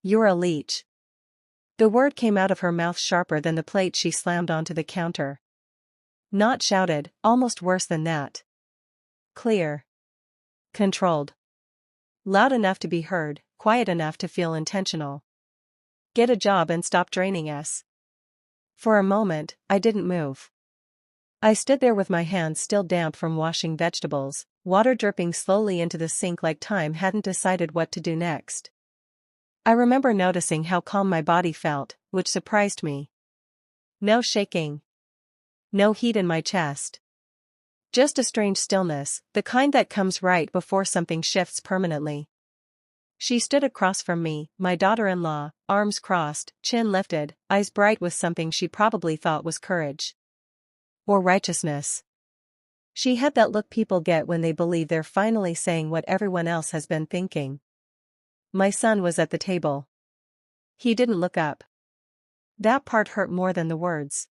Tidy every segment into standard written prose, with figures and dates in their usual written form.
You're a leech. The word came out of her mouth sharper than the plate she slammed onto the counter. Not shouted, almost worse than that. Clear. Controlled. Loud enough to be heard, quiet enough to feel intentional. Get a job and stop draining us. For a moment, I didn't move. I stood there with my hands still damp from washing vegetables, water dripping slowly into the sink like time hadn't decided what to do next. I remember noticing how calm my body felt, which surprised me. No shaking. No heat in my chest. Just a strange stillness, the kind that comes right before something shifts permanently. She stood across from me, my daughter-in-law, arms crossed, chin lifted, eyes bright with something she probably thought was courage. Or righteousness. She had that look people get when they believe they're finally saying what everyone else has been thinking. My son was at the table. He didn't look up. That part hurt more than the words.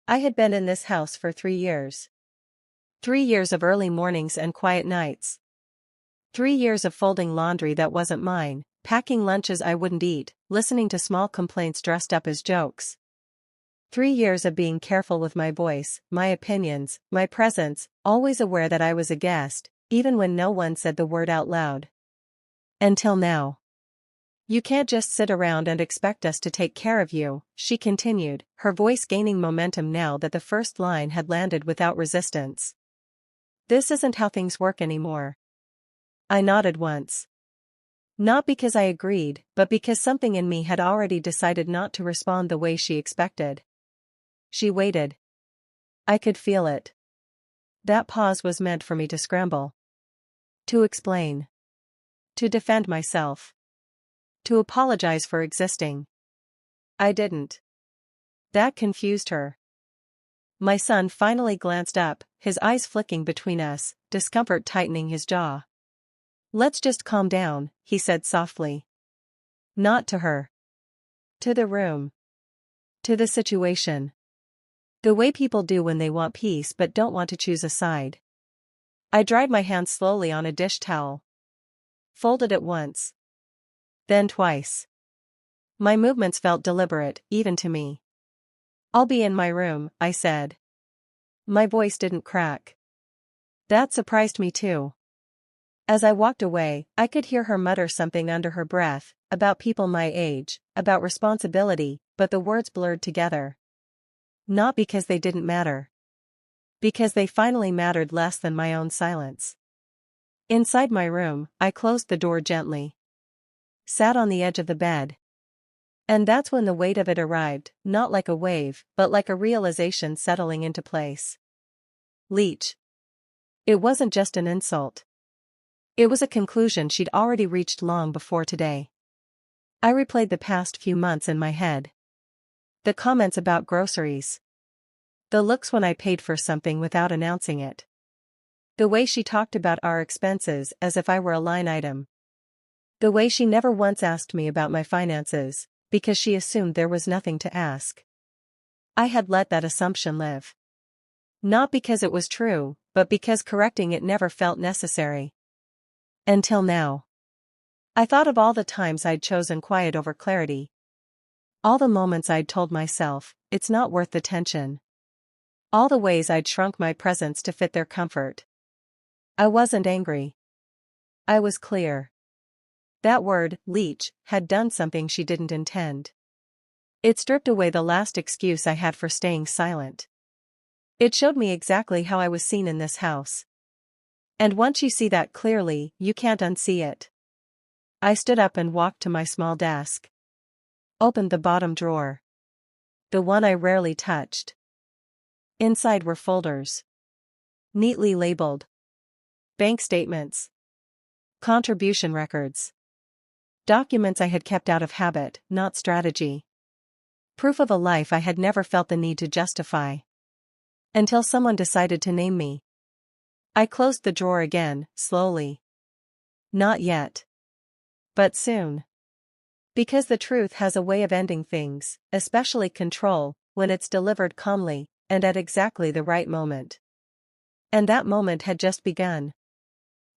I had been in this house for 3 years. 3 years of early mornings and quiet nights. 3 years of folding laundry that wasn't mine, packing lunches I wouldn't eat, listening to small complaints dressed up as jokes. 3 years of being careful with my voice, my opinions, my presence, always aware that I was a guest, even when no one said the word out loud. Until now. You can't just sit around and expect us to take care of you, she continued, her voice gaining momentum now that the first line had landed without resistance. This isn't how things work anymore. I nodded once. Not because I agreed, but because something in me had already decided not to respond the way she expected. She waited. I could feel it. That pause was meant for me to scramble. To explain. To defend myself. To apologize for existing. I didn't. That confused her. My son finally glanced up, his eyes flicking between us, discomfort tightening his jaw. Let's just calm down, he said softly. Not to her. To the room. To the situation. The way people do when they want peace but don't want to choose a side. I dried my hands slowly on a dish towel. Folded it once. Then twice. My movements felt deliberate, even to me. I'll be in my room, I said. My voice didn't crack. That surprised me too. As I walked away, I could hear her mutter something under her breath, about people my age, about responsibility, but the words blurred together. Not because they didn't matter. Because they finally mattered less than my own silence. Inside my room, I closed the door gently. Sat on the edge of the bed. And that's when the weight of it arrived, not like a wave, but like a realization settling into place. Leech. It wasn't just an insult. It was a conclusion she'd already reached long before today. I replayed the past few months in my head. The comments about groceries. The looks when I paid for something without announcing it. The way she talked about our expenses as if I were a line item. The way she never once asked me about my finances, because she assumed there was nothing to ask. I had let that assumption live. Not because it was true, but because correcting it never felt necessary. Until now. I thought of all the times I'd chosen quiet over clarity. All the moments I'd told myself, it's not worth the tension. All the ways I'd shrunk my presence to fit their comfort. I wasn't angry. I was clear. That word, leech, had done something she didn't intend. It stripped away the last excuse I had for staying silent. It showed me exactly how I was seen in this house. And once you see that clearly, you can't unsee it. I stood up and walked to my small desk. Opened the bottom drawer. The one I rarely touched. Inside were folders. Neatly labeled. Bank statements. Contribution records. Documents I had kept out of habit, not strategy. Proof of a life I had never felt the need to justify. Until someone decided to name me. I closed the drawer again, slowly. Not yet. But soon. Because the truth has a way of ending things, especially control, when it's delivered calmly, and at exactly the right moment. And that moment had just begun.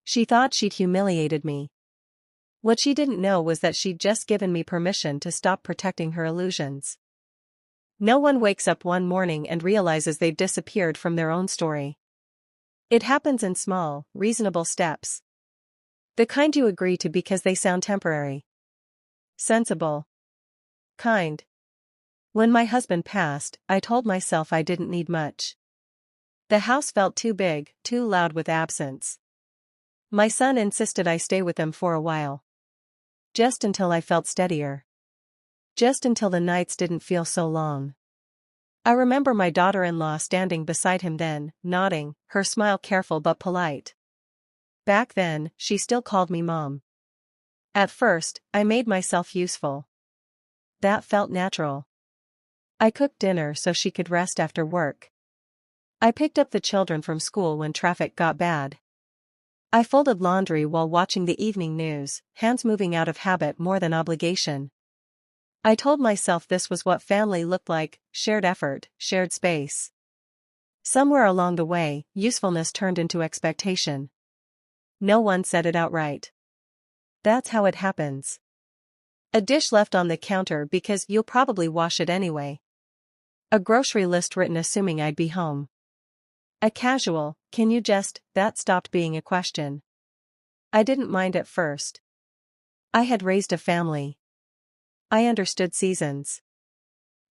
She thought she'd humiliated me. What she didn't know was that she'd just given me permission to stop protecting her illusions. No one wakes up one morning and realizes they've disappeared from their own story. It happens in small, reasonable steps. The kind you agree to because they sound temporary. Sensible. Kind. When my husband passed, I told myself I didn't need much. The house felt too big, too loud with absence. My son insisted I stay with them for a while. Just until I felt steadier. Just until the nights didn't feel so long. I remember my daughter-in-law standing beside him then, nodding, her smile careful but polite. Back then, she still called me Mom. At first, I made myself useful. That felt natural. I cooked dinner so she could rest after work. I picked up the children from school when traffic got bad. I folded laundry while watching the evening news, hands moving out of habit more than obligation. I told myself this was what family looked like, shared effort, shared space. Somewhere along the way, usefulness turned into expectation. No one said it outright. That's how it happens. A dish left on the counter because you'll probably wash it anyway. A grocery list written assuming I'd be home. A casual, "Can you just," that stopped being a question. I didn't mind at first. I had raised a family. I understood seasons.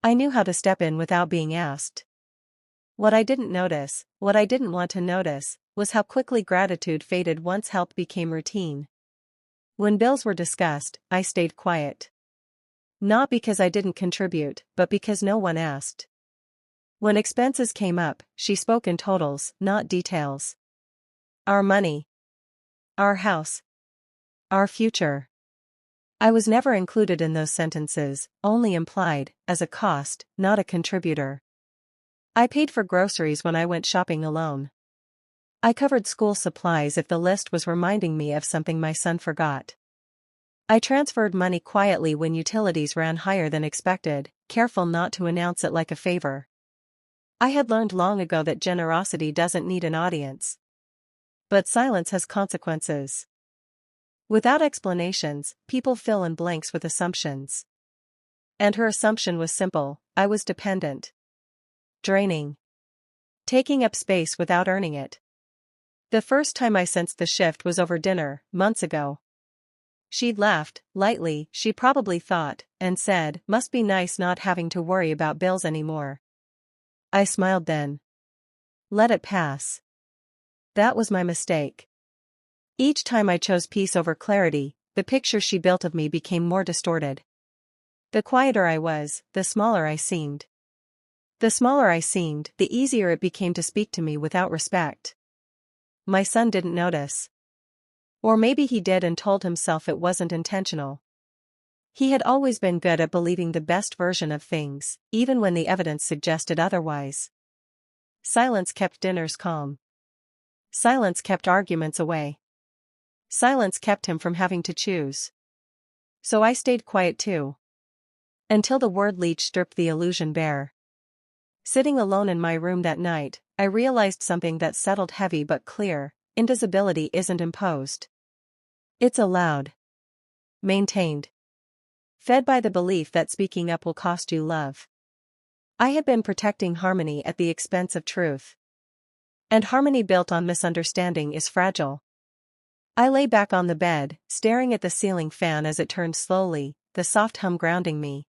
I knew how to step in without being asked. What I didn't notice, what I didn't want to notice, was how quickly gratitude faded once help became routine. When bills were discussed, I stayed quiet. Not because I didn't contribute, but because no one asked. When expenses came up, she spoke in totals, not details. Our money. Our house. Our future. I was never included in those sentences, only implied, as a cost, not a contributor. I paid for groceries when I went shopping alone. I covered school supplies if the list was reminding me of something my son forgot. I transferred money quietly when utilities ran higher than expected, careful not to announce it like a favor. I had learned long ago that generosity doesn't need an audience. But silence has consequences. Without explanations, people fill in blanks with assumptions. And her assumption was simple: I was dependent. Draining. Taking up space without earning it. The first time I sensed the shift was over dinner, months ago. She'd laughed, lightly, she probably thought, and said, "Must be nice not having to worry about bills anymore." I smiled then. Let it pass. That was my mistake. Each time I chose peace over clarity, the picture she built of me became more distorted. The quieter I was, the smaller I seemed. The smaller I seemed, the easier it became to speak to me without respect. My son didn't notice. Or maybe he did and told himself it wasn't intentional. He had always been good at believing the best version of things, even when the evidence suggested otherwise. Silence kept dinners calm. Silence kept arguments away. Silence kept him from having to choose. So I stayed quiet too. Until the word Leech stripped the illusion bare. Sitting alone in my room that night, I realized something that settled heavy but clear: invisibility isn't imposed. It's allowed. Maintained. Fed by the belief that speaking up will cost you love. I had been protecting harmony at the expense of truth. And harmony built on misunderstanding is fragile. I lay back on the bed, staring at the ceiling fan as it turned slowly, the soft hum grounding me.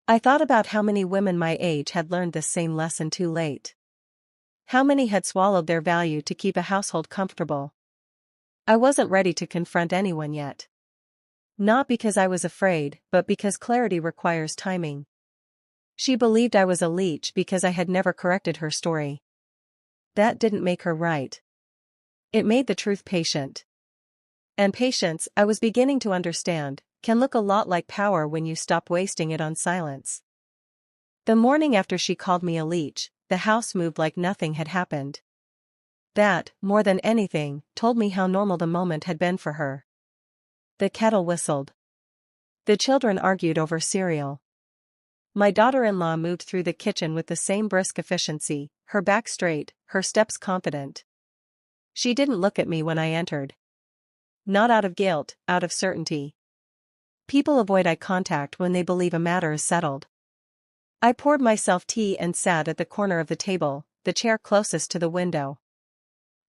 I thought about how many women my age had learned this same lesson too late. How many had swallowed their value to keep a household comfortable. I wasn't ready to confront anyone yet. Not because I was afraid, but because clarity requires timing. She believed I was a leech because I had never corrected her story. That didn't make her right. It made the truth patient. And patience, I was beginning to understand, can look a lot like power when you stop wasting it on silence. The morning after she called me a leech, the house moved like nothing had happened. That, more than anything, told me how normal the moment had been for her. The kettle whistled. The children argued over cereal. My daughter-in-law moved through the kitchen with the same brisk efficiency, her back straight, her steps confident. She didn't look at me when I entered. Not out of guilt, out of certainty. People avoid eye contact when they believe a matter is settled. I poured myself tea and sat at the corner of the table, the chair closest to the window.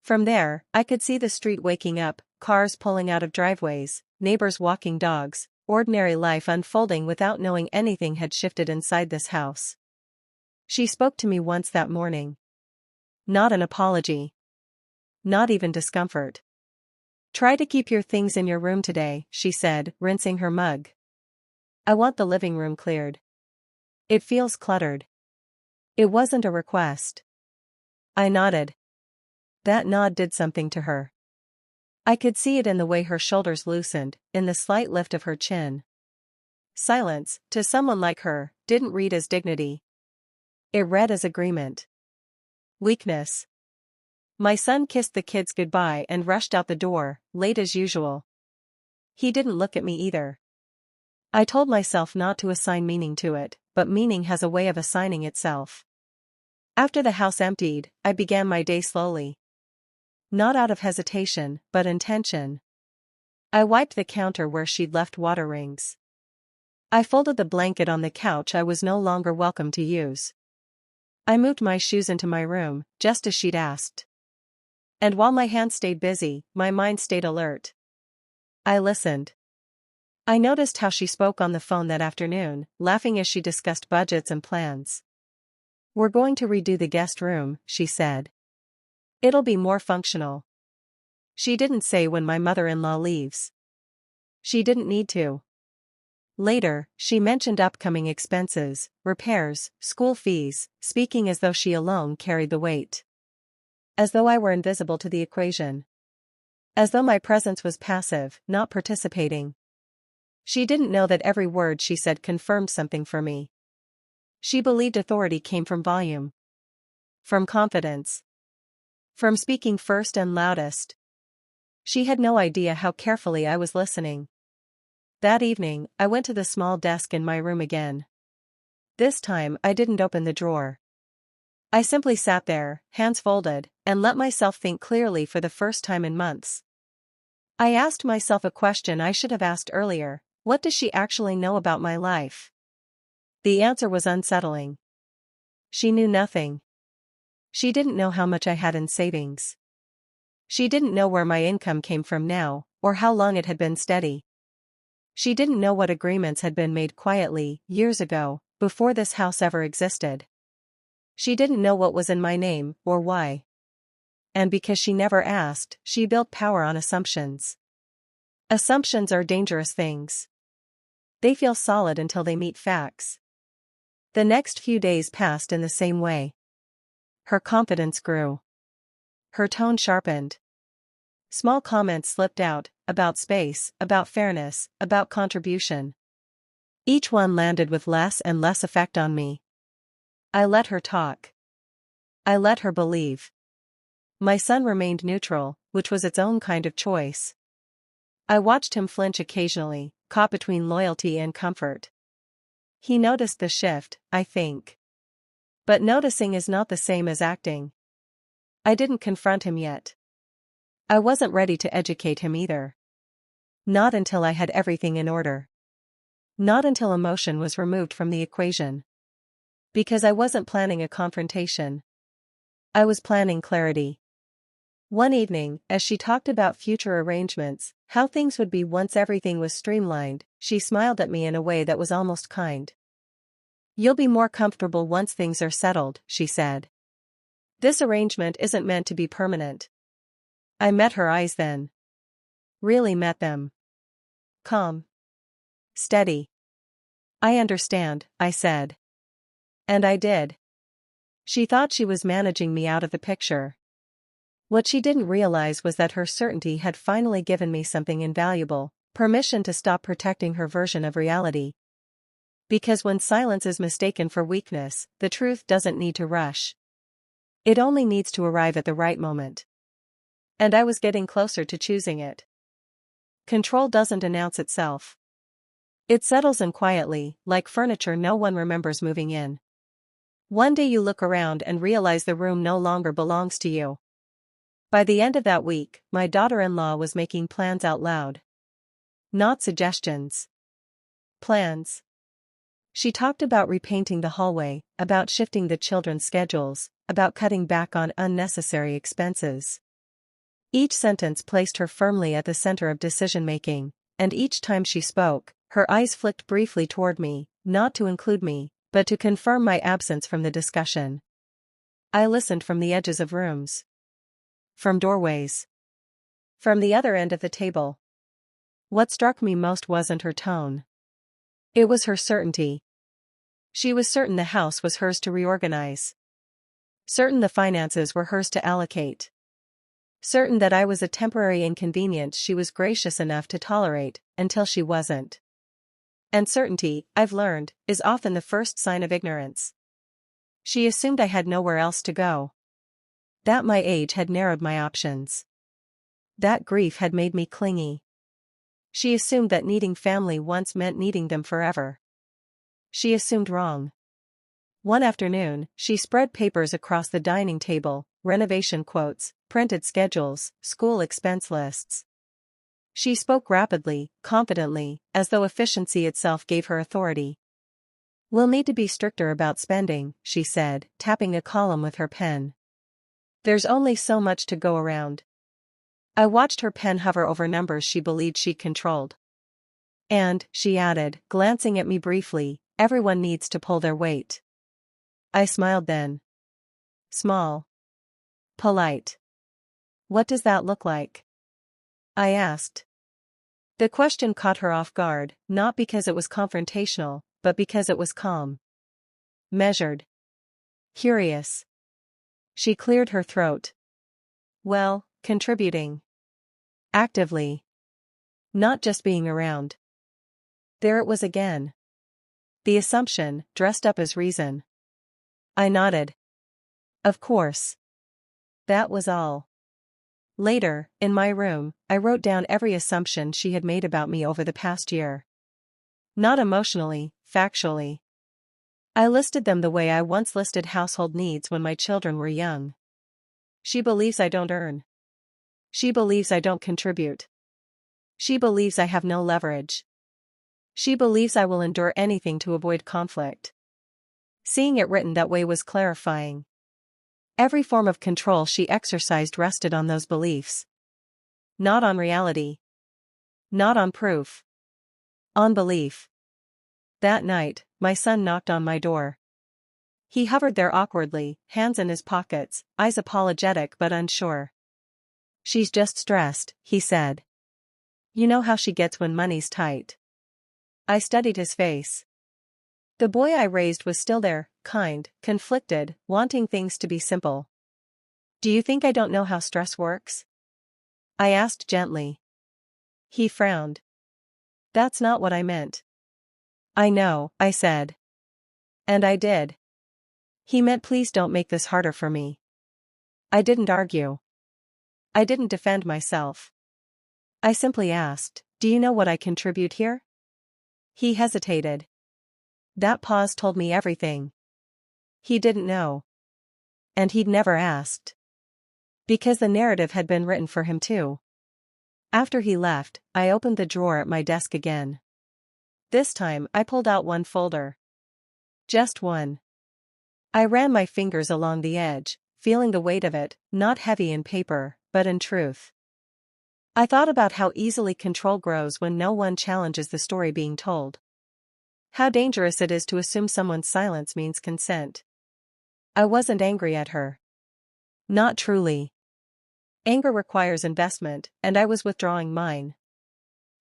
From there, I could see the street waking up, cars pulling out of driveways, neighbors walking dogs, ordinary life unfolding without knowing anything had shifted inside this house. She spoke to me once that morning. Not an apology. Not even discomfort. "Try to keep your things in your room today," she said, rinsing her mug. "I want the living room cleared. It feels cluttered." It wasn't a request. I nodded. That nod did something to her. I could see it in the way her shoulders loosened, in the slight lift of her chin. Silence, to someone like her, didn't read as dignity. It read as agreement. Weakness. My son kissed the kids goodbye and rushed out the door, late as usual. He didn't look at me either. I told myself not to assign meaning to it, but meaning has a way of assigning itself. After the house emptied, I began my day slowly. Not out of hesitation, but intention. I wiped the counter where she'd left water rings. I folded the blanket on the couch I was no longer welcome to use. I moved my shoes into my room, just as she'd asked. And while my hands stayed busy, my mind stayed alert. I listened. I noticed how she spoke on the phone that afternoon, laughing as she discussed budgets and plans. "We're going to redo the guest room," she said. "It'll be more functional." She didn't say when my mother-in-law leaves. She didn't need to. Later, she mentioned upcoming expenses, repairs, school fees, speaking as though she alone carried the weight. As though I were invisible to the equation. As though my presence was passive, not participating. She didn't know that every word she said confirmed something for me. She believed authority came from volume. From confidence. From speaking first and loudest. She had no idea how carefully I was listening. That evening, I went to the small desk in my room again. This time, I didn't open the drawer. I simply sat there, hands folded, and let myself think clearly for the first time in months. I asked myself a question I should have asked earlier: what does she actually know about my life? The answer was unsettling. She knew nothing. She didn't know how much I had in savings. She didn't know where my income came from now, or how long it had been steady. She didn't know what agreements had been made quietly, years ago, before this house ever existed. She didn't know what was in my name, or why. And because she never asked, she built power on assumptions. Assumptions are dangerous things. They feel solid until they meet facts. The next few days passed in the same way. Her confidence grew. Her tone sharpened. Small comments slipped out, about space, about fairness, about contribution. Each one landed with less and less effect on me. I let her talk. I let her believe. My son remained neutral, which was its own kind of choice. I watched him flinch occasionally, caught between loyalty and comfort. He noticed the shift, I think. But noticing is not the same as acting. I didn't confront him yet. I wasn't ready to educate him either. Not until I had everything in order. Not until emotion was removed from the equation. Because I wasn't planning a confrontation. I was planning clarity. One evening, as she talked about future arrangements, how things would be once everything was streamlined, she smiled at me in a way that was almost kind. "You'll be more comfortable once things are settled," she said. "This arrangement isn't meant to be permanent." I met her eyes then. Really met them. Calm. Steady. "I understand," I said. And I did. She thought she was managing me out of the picture. What she didn't realize was that her certainty had finally given me something invaluable: permission to stop protecting her version of reality. Because when silence is mistaken for weakness, the truth doesn't need to rush. It only needs to arrive at the right moment. And I was getting closer to choosing it. Control doesn't announce itself. It settles in quietly, like furniture no one remembers moving in. One day you look around and realize the room no longer belongs to you. By the end of that week, my daughter-in-law was making plans out loud. Not suggestions. Plans. She talked about repainting the hallway, about shifting the children's schedules, about cutting back on unnecessary expenses. Each sentence placed her firmly at the center of decision-making, and each time she spoke, her eyes flicked briefly toward me, not to include me, but to confirm my absence from the discussion. I listened from the edges of rooms. From doorways. From the other end of the table. What struck me most wasn't her tone. It was her certainty. She was certain the house was hers to reorganize. Certain the finances were hers to allocate. Certain that I was a temporary inconvenience she was gracious enough to tolerate, until she wasn't. And certainty, I've learned, is often the first sign of ignorance. She assumed I had nowhere else to go. That my age had narrowed my options. That grief had made me clingy. She assumed that needing family once meant needing them forever. She assumed wrong. One afternoon, she spread papers across the dining table, renovation quotes, printed schedules, school expense lists. She spoke rapidly, confidently, as though efficiency itself gave her authority. "We'll need to be stricter about spending," she said, tapping a column with her pen. "There's only so much to go around." I watched her pen hover over numbers she believed she'd controlled. "And," she added, glancing at me briefly, "everyone needs to pull their weight." I smiled then. Small. Polite. "What does that look like?" I asked. The question caught her off guard, not because it was confrontational, but because it was calm. Measured. Curious. She cleared her throat. "Well, contributing. Actively. Not just being around." There it was again. The assumption, dressed up as reason. I nodded. Of course. That was all. Later, in my room, I wrote down every assumption she had made about me over the past year. Not emotionally, factually. I listed them the way I once listed household needs when my children were young. She believes I don't earn. She believes I don't contribute. She believes I have no leverage. She believes I will endure anything to avoid conflict. Seeing it written that way was clarifying. Every form of control she exercised rested on those beliefs. Not on reality. Not on proof. On belief. That night, my son knocked on my door. He hovered there awkwardly, hands in his pockets, eyes apologetic but unsure. "She's just stressed," he said. "You know how she gets when money's tight." I studied his face. The boy I raised was still there, kind, conflicted, wanting things to be simple. "Do you think I don't know how stress works?" I asked gently. He frowned. "That's not what I meant." "I know," I said. And I did. He meant please don't make this harder for me. I didn't argue. I didn't defend myself. I simply asked, "Do you know what I contribute here?" He hesitated. That pause told me everything. He didn't know. And he'd never asked. Because the narrative had been written for him too. After he left, I opened the drawer at my desk again. This time I pulled out one folder. Just one. I ran my fingers along the edge, feeling the weight of it, not heavy in paper, but in truth. I thought about how easily control grows when no one challenges the story being told. How dangerous it is to assume someone's silence means consent. I wasn't angry at her. Not truly. Anger requires investment, and I was withdrawing mine.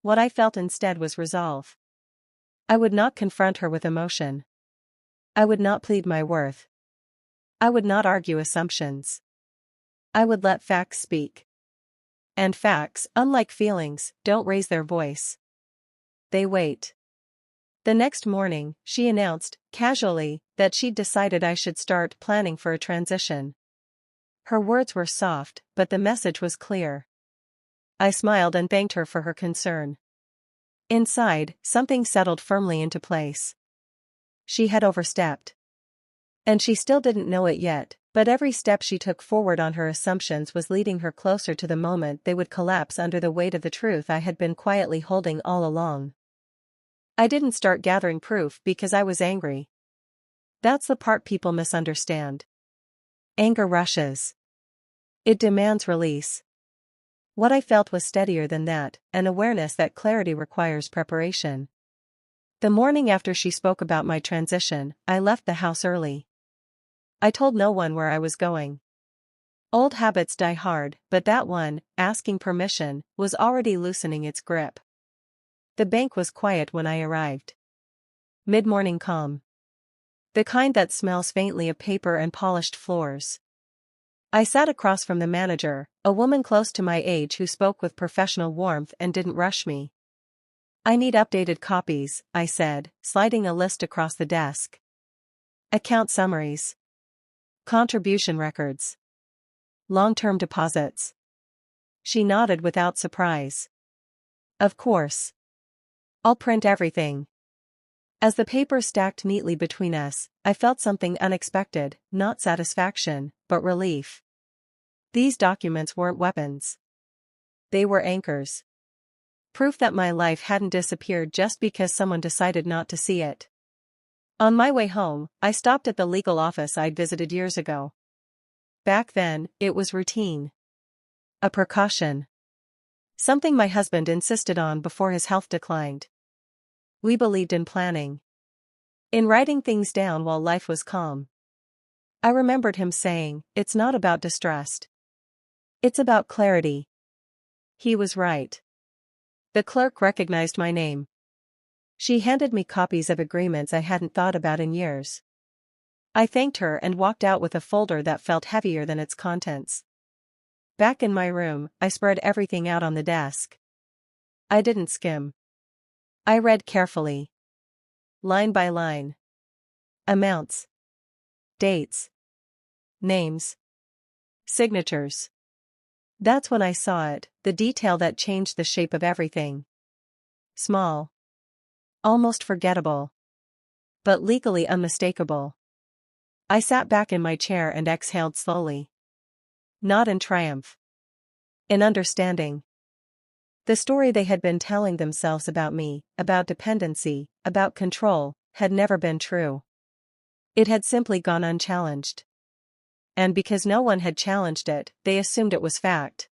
What I felt instead was resolve. I would not confront her with emotion. I would not plead my worth. I would not argue assumptions. I would let facts speak. And facts, unlike feelings, don't raise their voice. They wait. The next morning, she announced, casually, that she'd decided I should start planning for a transition. Her words were soft, but the message was clear. I smiled and thanked her for her concern. Inside, something settled firmly into place. She had overstepped. And she still didn't know it yet, But every step she took forward on her assumptions was leading her closer to the moment they would collapse under the weight of the truth I had been quietly holding all along. I didn't start gathering proof because I was angry. That's the part people misunderstand. Anger rushes. It demands release. What I felt was steadier than that, an awareness that clarity requires preparation. The morning after she spoke about my transition, I left the house early. I told no one where I was going. Old habits die hard, but that one, asking permission, was already loosening its grip. The bank was quiet when I arrived. Mid-morning calm. The kind that smells faintly of paper and polished floors. I sat across from the manager, a woman close to my age who spoke with professional warmth and didn't rush me. "I need updated copies," I said, sliding a list across the desk. "Account summaries. Contribution records. Long-term deposits." She nodded without surprise. "Of course. I'll print everything." As the papers stacked neatly between us, I felt something unexpected, not satisfaction, but relief. These documents weren't weapons. They were anchors. Proof that my life hadn't disappeared just because someone decided not to see it. On my way home, I stopped at the legal office I'd visited years ago. Back then, it was routine. A precaution. Something my husband insisted on before his health declined. We believed in planning. In writing things down while life was calm. I remembered him saying, "It's not about distrust. It's about clarity." He was right. The clerk recognized my name. She handed me copies of agreements I hadn't thought about in years. I thanked her and walked out with a folder that felt heavier than its contents. Back in my room, I spread everything out on the desk. I didn't skim. I read carefully. Line by line. Amounts. Dates. Names. Signatures. That's when I saw it, the detail that changed the shape of everything. Small. Almost forgettable. But legally unmistakable. I sat back in my chair and exhaled slowly. Not in triumph. In understanding. The story they had been telling themselves about me, about dependency, about control, had never been true. It had simply gone unchallenged. And because no one had challenged it, they assumed it was fact.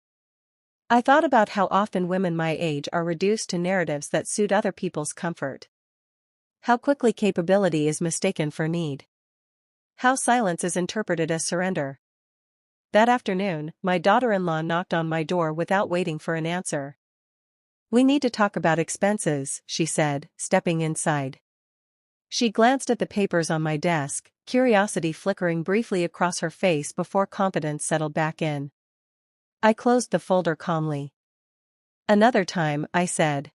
I thought about how often women my age are reduced to narratives that suit other people's comfort. How quickly capability is mistaken for need. How silence is interpreted as surrender. That afternoon, my daughter-in-law knocked on my door without waiting for an answer. "We need to talk about expenses," she said, stepping inside. She glanced at the papers on my desk, curiosity flickering briefly across her face before confidence settled back in. I closed the folder calmly. "Another time," I said.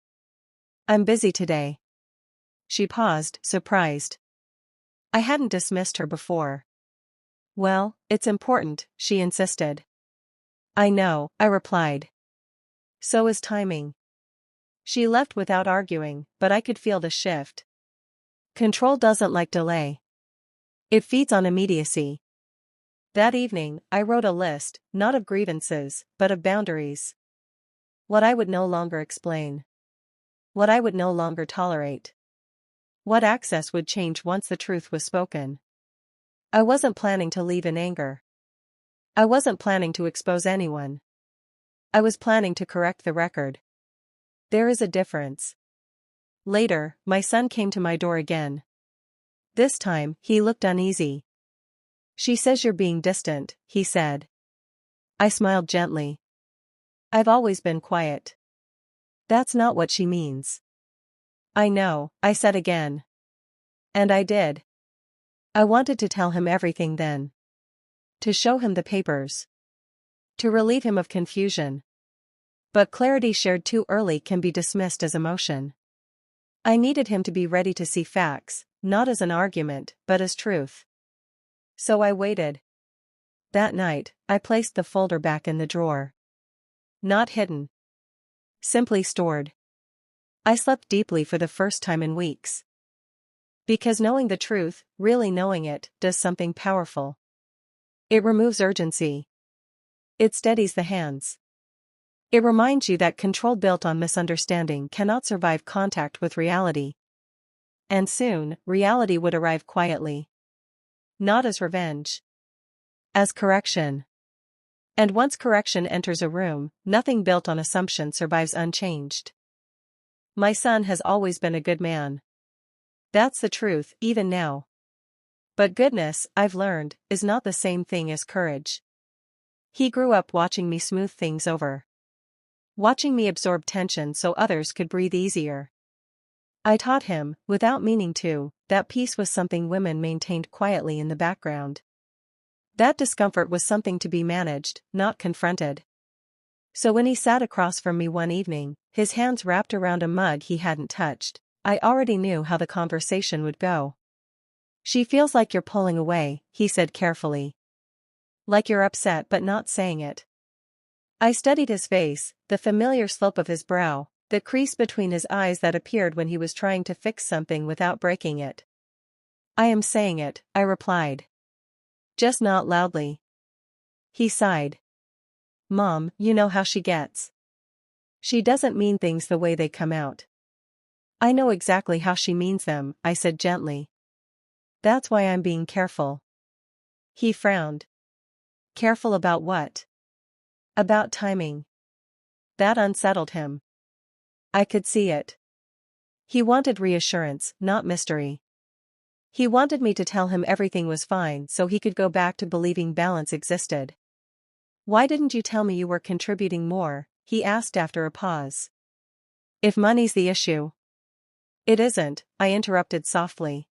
"I'm busy today." She paused, surprised. I hadn't dismissed her before. "Well, it's important," she insisted. "I know," I replied. "So is timing." She left without arguing, but I could feel the shift. Control doesn't like delay. It feeds on immediacy. That evening, I wrote a list, not of grievances, but of boundaries. What I would no longer explain. What I would no longer tolerate. What access would change once the truth was spoken. I wasn't planning to leave in anger. I wasn't planning to expose anyone. I was planning to correct the record. There is a difference. Later, my son came to my door again. This time, he looked uneasy. "She says you're being distant," he said. I smiled gently. "I've always been quiet." "That's not what she means." "I know," I said again. And I did. I wanted to tell him everything then. To show him the papers. To relieve him of confusion. But clarity shared too early can be dismissed as emotion. I needed him to be ready to see facts, not as an argument, but as truth. So I waited. That night, I placed the folder back in the drawer. Not hidden. Simply stored. I slept deeply for the first time in weeks. Because knowing the truth, really knowing it, does something powerful. It removes urgency. It steadies the hands. It reminds you that control built on misunderstanding cannot survive contact with reality. And soon, reality would arrive quietly. Not as revenge. As correction. And once correction enters a room, nothing built on assumption survives unchanged. My son has always been a good man. That's the truth, even now. But goodness, I've learned, is not the same thing as courage. He grew up watching me smooth things over. Watching me absorb tension so others could breathe easier. I taught him, without meaning to, that peace was something women maintained quietly in the background. That discomfort was something to be managed, not confronted. So when he sat across from me one evening, his hands wrapped around a mug he hadn't touched, I already knew how the conversation would go. She feels like you're pulling away, he said carefully. Like you're upset but not saying it. I studied his face, the familiar slope of his brow, the crease between his eyes that appeared when he was trying to fix something without breaking it. I am saying it, I replied. Just not loudly. He sighed. Mom, you know how she gets. She doesn't mean things the way they come out. I know exactly how she means them, I said gently. That's why I'm being careful. He frowned. Careful about what? About timing. That unsettled him. I could see it. He wanted reassurance, not mystery. He wanted me to tell him everything was fine so he could go back to believing balance existed. Why didn't you tell me you were contributing more? He asked after a pause. If money's the issue. It isn't, I interrupted softly.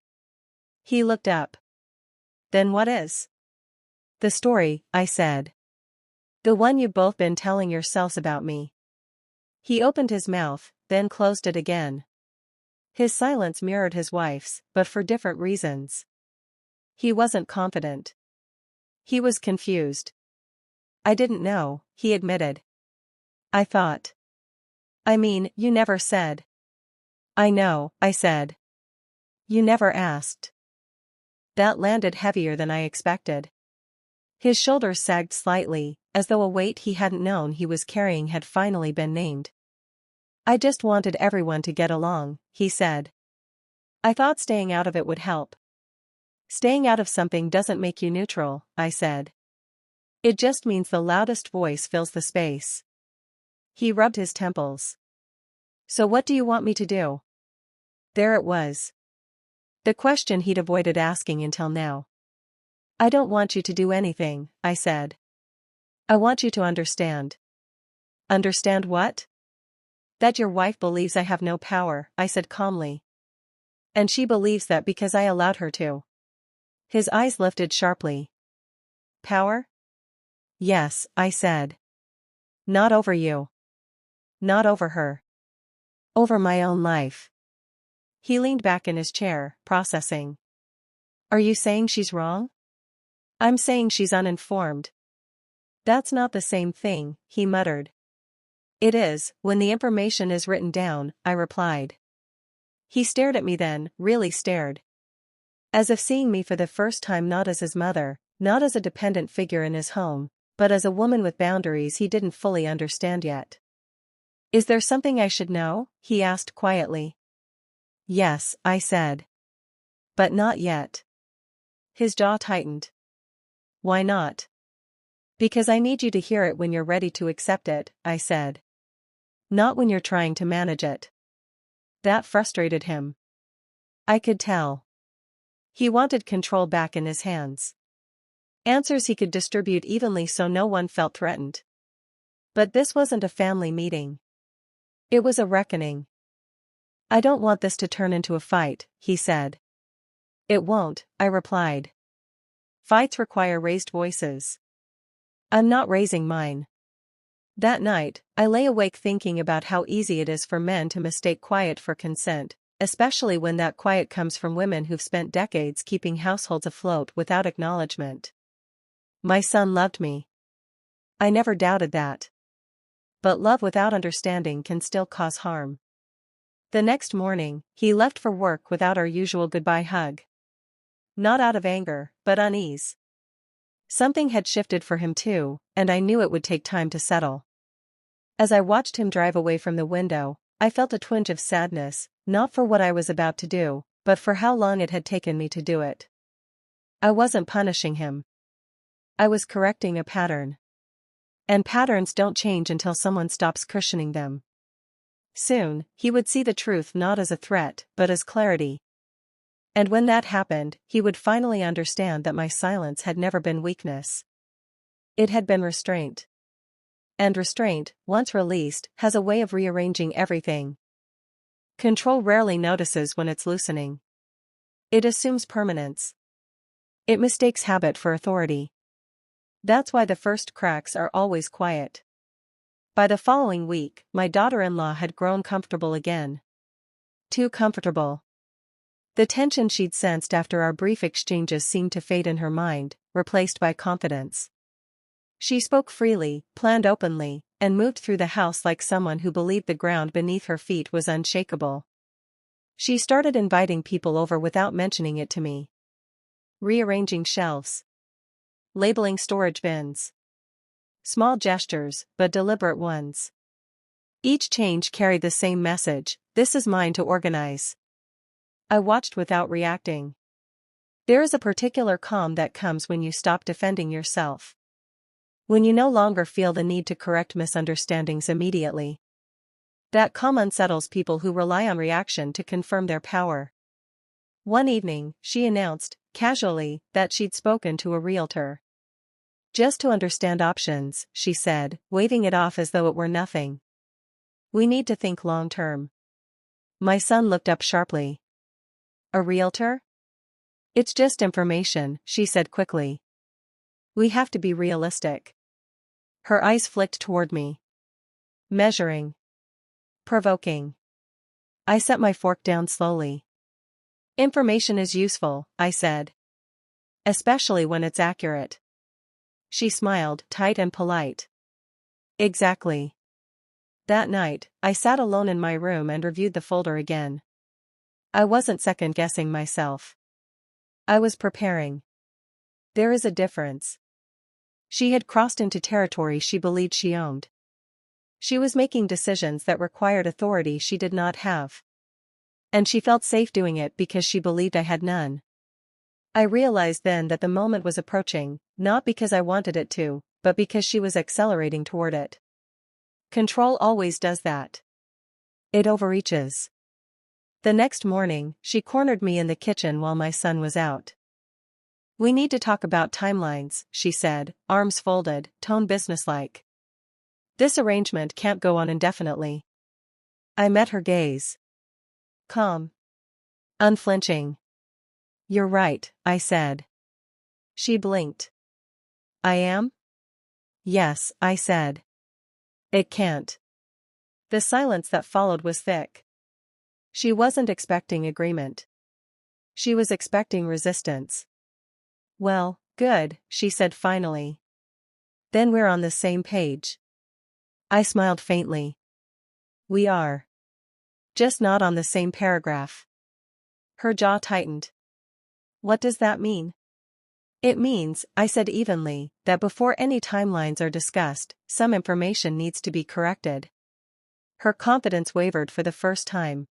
He looked up. Then what is? The story, I said. The one you've both been telling yourselves about me. He opened his mouth, then closed it again. His silence mirrored his wife's, but for different reasons. He wasn't confident. He was confused. I didn't know, he admitted. I thought. I mean, you never said. I know, I said. You never asked. That landed heavier than I expected. His shoulders sagged slightly, as though a weight he hadn't known he was carrying had finally been named. I just wanted everyone to get along, he said. I thought staying out of it would help. Staying out of something doesn't make you neutral, I said. It just means the loudest voice fills the space. He rubbed his temples. So what do you want me to do? There it was. The question he'd avoided asking until now. I don't want you to do anything, I said. I want you to understand. Understand what? That your wife believes I have no power, I said calmly. And she believes that because I allowed her to. His eyes lifted sharply. Power? Yes, I said. Not over you. Not over her. Over my own life. He leaned back in his chair, processing. Are you saying she's wrong? I'm saying she's uninformed. That's not the same thing, he muttered. It is, when the information is written down, I replied. He stared at me then, really stared. As if seeing me for the first time not as his mother, not as a dependent figure in his home, but as a woman with boundaries he didn't fully understand yet. Is there something I should know? He asked quietly. Yes, I said. But not yet. His jaw tightened. Why not? Because I need you to hear it when you're ready to accept it, I said. Not when you're trying to manage it. That frustrated him. I could tell. He wanted control back in his hands. Answers he could distribute evenly so no one felt threatened. But this wasn't a family meeting. It was a reckoning. I don't want this to turn into a fight, he said. It won't, I replied. Fights require raised voices. I'm not raising mine. That night, I lay awake thinking about how easy it is for men to mistake quiet for consent, especially when that quiet comes from women who've spent decades keeping households afloat without acknowledgement. My son loved me. I never doubted that. But love without understanding can still cause harm. The next morning, he left for work without our usual goodbye hug. Not out of anger, but unease. Something had shifted for him too, and I knew it would take time to settle. As I watched him drive away from the window, I felt a twinge of sadness, not for what I was about to do, but for how long it had taken me to do it. I wasn't punishing him. I was correcting a pattern. And patterns don't change until someone stops cushioning them. Soon, he would see the truth not as a threat, but as clarity. And when that happened, he would finally understand that my silence had never been weakness. It had been restraint. And restraint, once released, has a way of rearranging everything. Control rarely notices when it's loosening. It assumes permanence. It mistakes habit for authority. That's why the first cracks are always quiet. By the following week, my daughter-in-law had grown comfortable again. Too comfortable. The tension she'd sensed after our brief exchanges seemed to fade in her mind, replaced by confidence. She spoke freely, planned openly, and moved through the house like someone who believed the ground beneath her feet was unshakable. She started inviting people over without mentioning it to me. Rearranging shelves. Labeling storage bins. Small gestures, but deliberate ones. Each change carried the same message: this is mine to organize. I watched without reacting. There is a particular calm that comes when you stop defending yourself. When you no longer feel the need to correct misunderstandings immediately. That calm unsettles people who rely on reaction to confirm their power. One evening, she announced, casually, that she'd spoken to a realtor. Just to understand options, she said, waving it off as though it were nothing. We need to think long-term. My son looked up sharply. A realtor? It's just information, she said quickly. We have to be realistic. Her eyes flicked toward me. Measuring. Provoking. I set my fork down slowly. Information is useful, I said. Especially when it's accurate. She smiled, tight and polite. Exactly. That night, I sat alone in my room and reviewed the folder again. I wasn't second-guessing myself. I was preparing. There is a difference. She had crossed into territory she believed she owned. She was making decisions that required authority she did not have. And she felt safe doing it because she believed I had none. I realized then that the moment was approaching, not because I wanted it to, but because she was accelerating toward it. Control always does that. It overreaches. The next morning, she cornered me in the kitchen while my son was out. We need to talk about timelines, she said, arms folded, tone businesslike. This arrangement can't go on indefinitely. I met her gaze. Calm. Unflinching. You're right, I said. She blinked. I am? Yes, I said. It can't. The silence that followed was thick. She wasn't expecting agreement. She was expecting resistance. Well, good, she said finally. Then we're on the same page. I smiled faintly. We are. Just not on the same paragraph. Her jaw tightened. What does that mean? It means, I said evenly, that before any timelines are discussed, some information needs to be corrected. Her confidence wavered for the first time.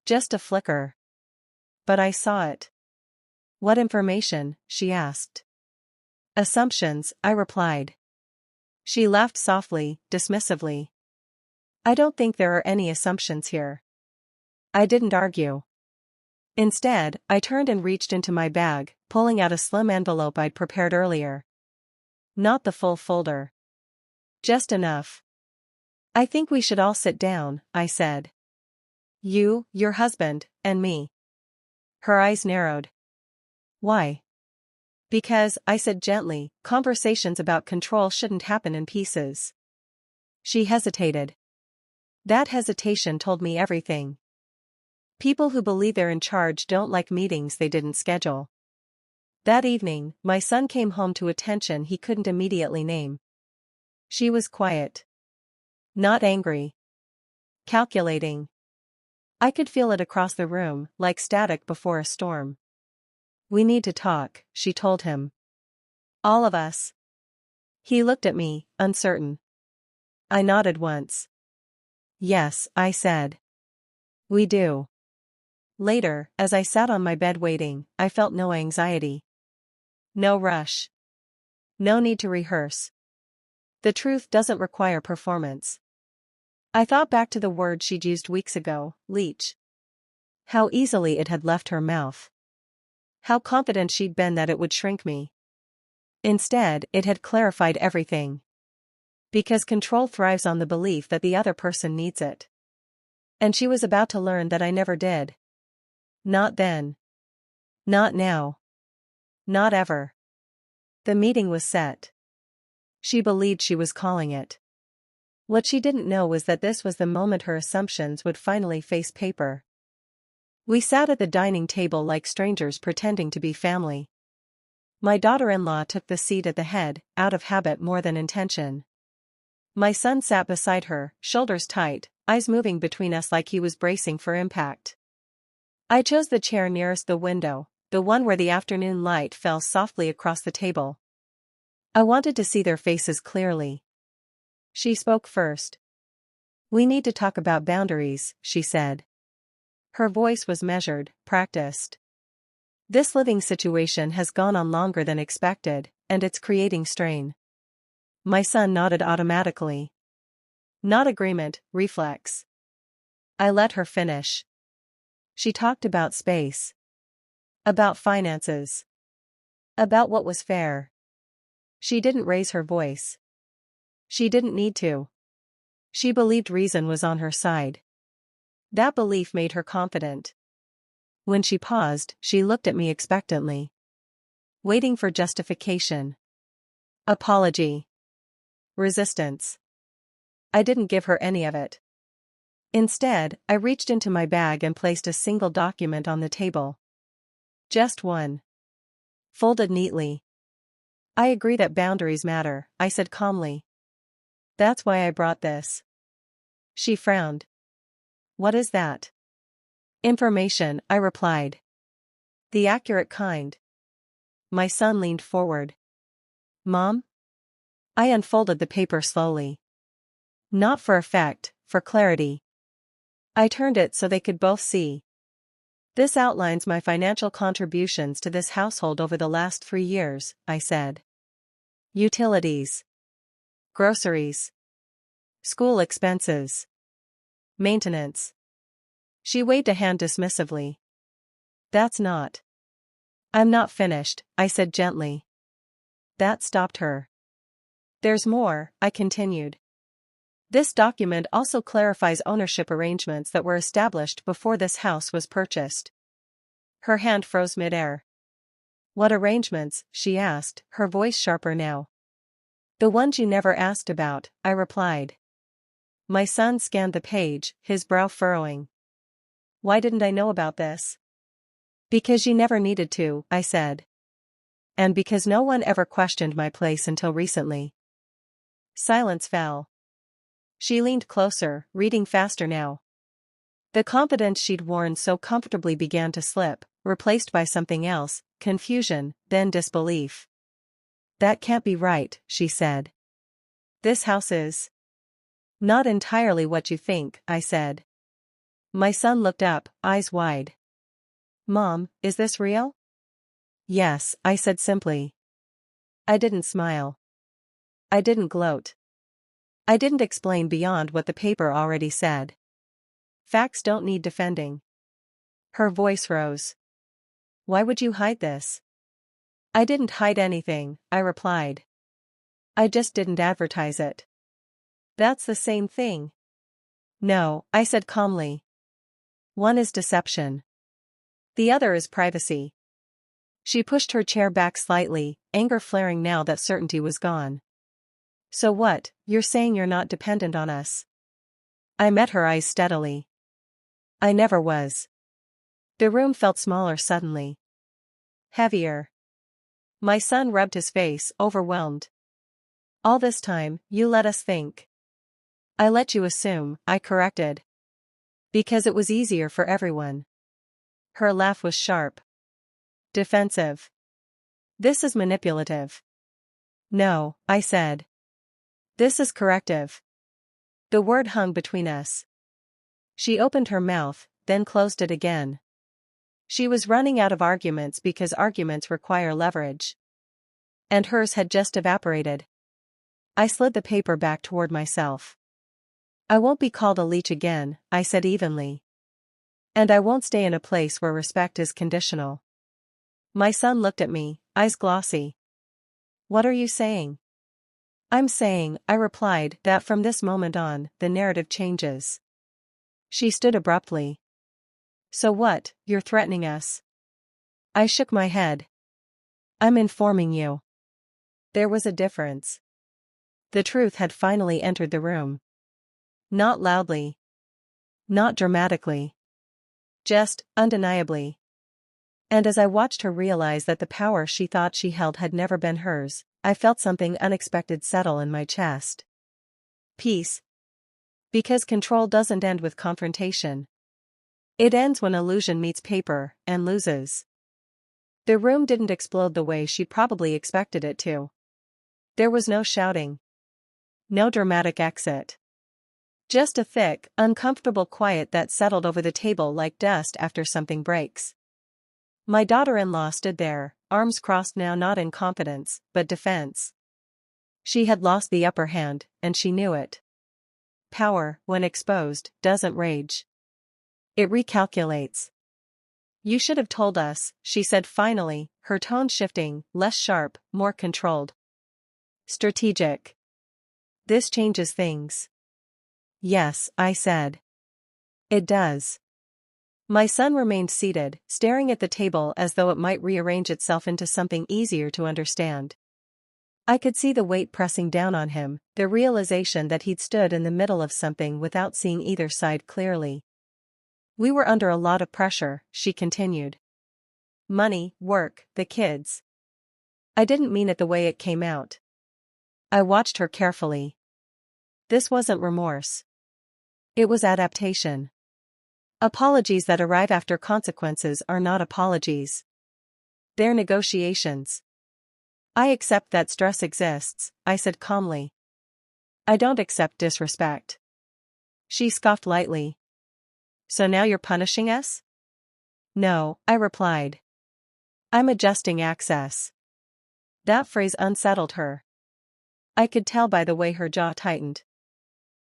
Just a flicker. But I saw it. What information? She asked. Assumptions, I replied. She laughed softly, dismissively. I don't think there are any assumptions here. I didn't argue. Instead, I turned and reached into my bag, pulling out a slim envelope I'd prepared earlier. Not the full folder. Just enough. I think we should all sit down, I said. You, your husband, and me. Her eyes narrowed. Why? Because, I said gently, conversations about control shouldn't happen in pieces. She hesitated. That hesitation told me everything. People who believe they're in charge don't like meetings they didn't schedule. That evening, my son came home to a tension he couldn't immediately name. She was quiet. Not angry. Calculating. I could feel it across the room, like static before a storm. We need to talk, she told him. All of us. He looked at me, uncertain. I nodded once. Yes, I said. We do. Later, as I sat on my bed waiting, I felt no anxiety. No rush. No need to rehearse. The truth doesn't require performance. I thought back to the word she'd used weeks ago, leech. How easily it had left her mouth. How confident she'd been that it would shrink me. Instead, it had clarified everything. Because control thrives on the belief that the other person needs it. And she was about to learn that I never did. Not then. Not now. Not ever. The meeting was set. She believed she was calling it. What she didn't know was that this was the moment her assumptions would finally face paper. We sat at the dining table like strangers pretending to be family. My daughter-in-law took the seat at the head, out of habit more than intention. My son sat beside her, shoulders tight, eyes moving between us like he was bracing for impact. I chose the chair nearest the window, the one where the afternoon light fell softly across the table. I wanted to see their faces clearly. She spoke first. We need to talk about boundaries, she said. Her voice was measured, practiced. This living situation has gone on longer than expected, and it's creating strain. My son nodded automatically. Not agreement, reflex. I let her finish. She talked about space. About finances. About what was fair. She didn't raise her voice. She didn't need to. She believed reason was on her side. That belief made her confident. When she paused, she looked at me expectantly. Waiting for justification. Apology. Resistance. I didn't give her any of it. Instead, I reached into my bag and placed a single document on the table. Just one. Folded neatly. I agree that boundaries matter, I said calmly. That's why I brought this. She frowned. What is that? Information, I replied. The accurate kind. My son leaned forward. Mom? I unfolded the paper slowly. Not for effect, for clarity. I turned it so they could both see. This outlines my financial contributions to this household over the last 3 years, I said. Utilities. Groceries. School expenses. Maintenance. She waved a hand dismissively. That's not. I'm not finished, I said gently. That stopped her. There's more, I continued. This document also clarifies ownership arrangements that were established before this house was purchased. Her hand froze midair. What arrangements? She asked, her voice sharper now. The ones you never asked about, I replied. My son scanned the page, his brow furrowing. Why didn't I know about this? Because you never needed to, I said. And because no one ever questioned my place until recently. Silence fell. She leaned closer, reading faster now. The confidence she'd worn so comfortably began to slip, replaced by something else, confusion, then disbelief. That can't be right, she said. This house is not entirely what you think, I said. My son looked up, eyes wide. Mom, is this real? Yes, I said simply. I didn't smile. I didn't gloat. I didn't explain beyond what the paper already said. Facts don't need defending. Her voice rose. Why would you hide this? I didn't hide anything, I replied. I just didn't advertise it. That's the same thing. No, I said calmly. One is deception. The other is privacy. She pushed her chair back slightly, anger flaring now that certainty was gone. So what, you're saying you're not dependent on us? I met her eyes steadily. I never was. The room felt smaller suddenly. Heavier. My son rubbed his face, overwhelmed. All this time, you let us think. I let you assume, I corrected. Because it was easier for everyone. Her laugh was sharp. Defensive. This is manipulative. No, I said. This is corrective. The word hung between us. She opened her mouth, then closed it again. She was running out of arguments because arguments require leverage. And hers had just evaporated. I slid the paper back toward myself. I won't be called a leech again, I said evenly. And I won't stay in a place where respect is conditional. My son looked at me, eyes glossy. What are you saying? I'm saying, I replied, that from this moment on, the narrative changes. She stood abruptly. So what, you're threatening us? I shook my head. I'm informing you. There was a difference. The truth had finally entered the room. Not loudly. Not dramatically. Just, undeniably. And as I watched her realize that the power she thought she held had never been hers, I felt something unexpected settle in my chest. Peace. Because control doesn't end with confrontation. It ends when illusion meets paper, and loses. The room didn't explode the way she'd probably expected it to. There was no shouting. No dramatic exit. Just a thick, uncomfortable quiet that settled over the table like dust after something breaks. My daughter-in-law stood there, arms crossed now not in confidence, but defense. She had lost the upper hand, and she knew it. Power, when exposed, doesn't rage. It recalculates. You should have told us, she said finally, her tone shifting, less sharp, more controlled. Strategic. This changes things. Yes, I said. It does. My son remained seated, staring at the table as though it might rearrange itself into something easier to understand. I could see the weight pressing down on him, the realization that he'd stood in the middle of something without seeing either side clearly. We were under a lot of pressure, she continued. Money, work, the kids. I didn't mean it the way it came out. I watched her carefully. This wasn't remorse. It was adaptation. Apologies that arrive after consequences are not apologies. They're negotiations. I accept that stress exists, I said calmly. I don't accept disrespect. She scoffed lightly. So now you're punishing us? No, I replied. I'm adjusting access. That phrase unsettled her. I could tell by the way her jaw tightened.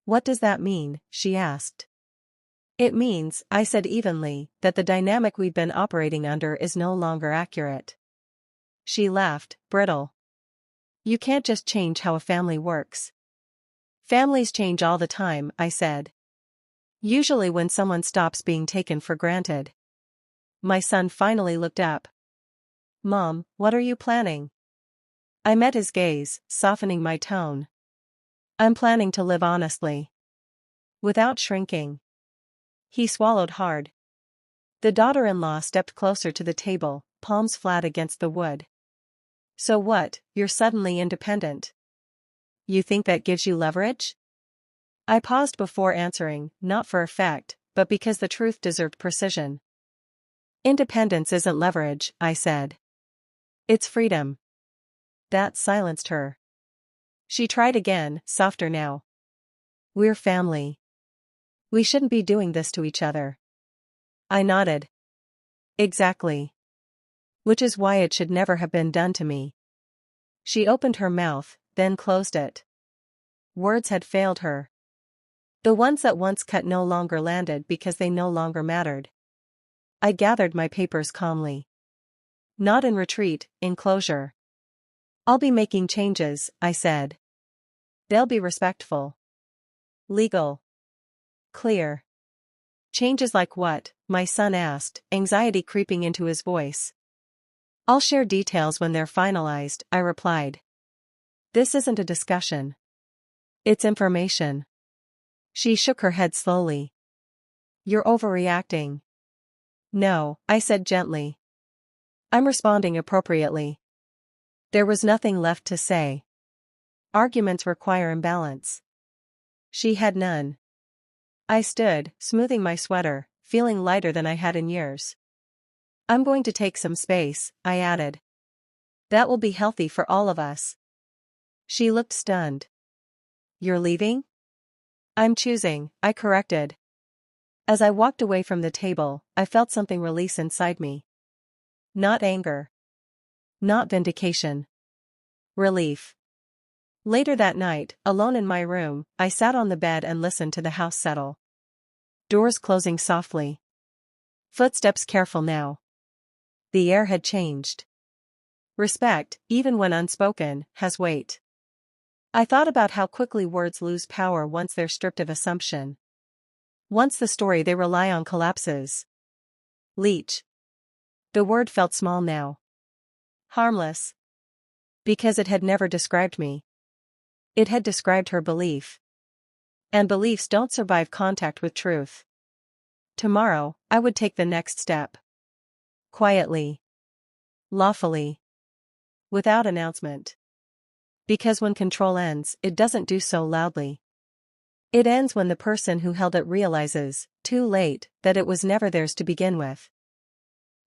What does that mean? She asked. It means, I said evenly, that the dynamic we've been operating under is no longer accurate. She laughed, brittle. You can't just change how a family works. Families change all the time, I said. Usually when someone stops being taken for granted. My son finally looked up. Mom, what are you planning? I met his gaze, softening my tone. I'm planning to live honestly. Without shrinking. He swallowed hard. The daughter-in-law stepped closer to the table, palms flat against the wood. So what, you're suddenly independent? You think that gives you leverage? I paused before answering, not for effect, but because the truth deserved precision. Independence isn't leverage, I said. It's freedom. That silenced her. She tried again, softer now. We're family. We shouldn't be doing this to each other. I nodded. Exactly. Which is why it should never have been done to me. She opened her mouth, then closed it. Words had failed her. The ones that once cut no longer landed because they no longer mattered. I gathered my papers calmly. Not in retreat, in closure. I'll be making changes, I said. They'll be respectful. Legal. Clear. Changes like what? My son asked, anxiety creeping into his voice. I'll share details when they're finalized, I replied. This isn't a discussion. It's information. She shook her head slowly. You're overreacting. No, I said gently. I'm responding appropriately. There was nothing left to say. Arguments require imbalance. She had none. I stood, smoothing my sweater, feeling lighter than I had in years. I'm going to take some space, I added. That will be healthy for all of us. She looked stunned. You're leaving? I'm choosing, I corrected. As I walked away from the table, I felt something release inside me. Not anger. Not vindication. Relief. Later that night, alone in my room, I sat on the bed and listened to the house settle. Doors closing softly. Footsteps careful now. The air had changed. Respect, even when unspoken, has weight. I thought about how quickly words lose power once they're stripped of assumption. Once the story they rely on collapses. Leech. The word felt small now. Harmless. Because it had never described me. It had described her belief. And beliefs don't survive contact with truth. Tomorrow, I would take the next step. Quietly. Lawfully. Without announcement. Because when control ends, it doesn't do so loudly. It ends when the person who held it realizes, too late, that it was never theirs to begin with.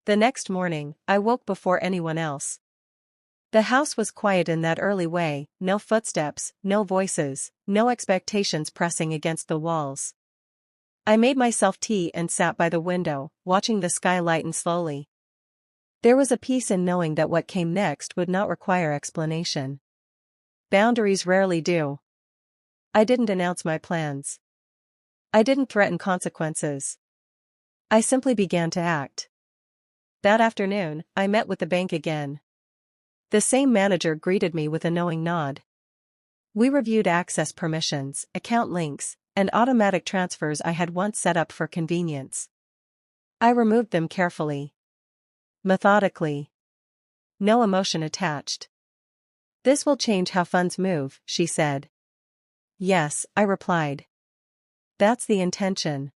The next morning, I woke before anyone else. The house was quiet in that early way, no footsteps, no voices, no expectations pressing against the walls. I made myself tea and sat by the window, watching the sky lighten slowly. There was a peace in knowing that what came next would not require explanation. Boundaries rarely do. I didn't announce my plans. I didn't threaten consequences. I simply began to act. That afternoon, I met with the bank again. The same manager greeted me with a knowing nod. We reviewed access permissions, account links, and automatic transfers I had once set up for convenience. I removed them carefully. Methodically. No emotion attached. This will change how funds move, she said. Yes, I replied. That's the intention.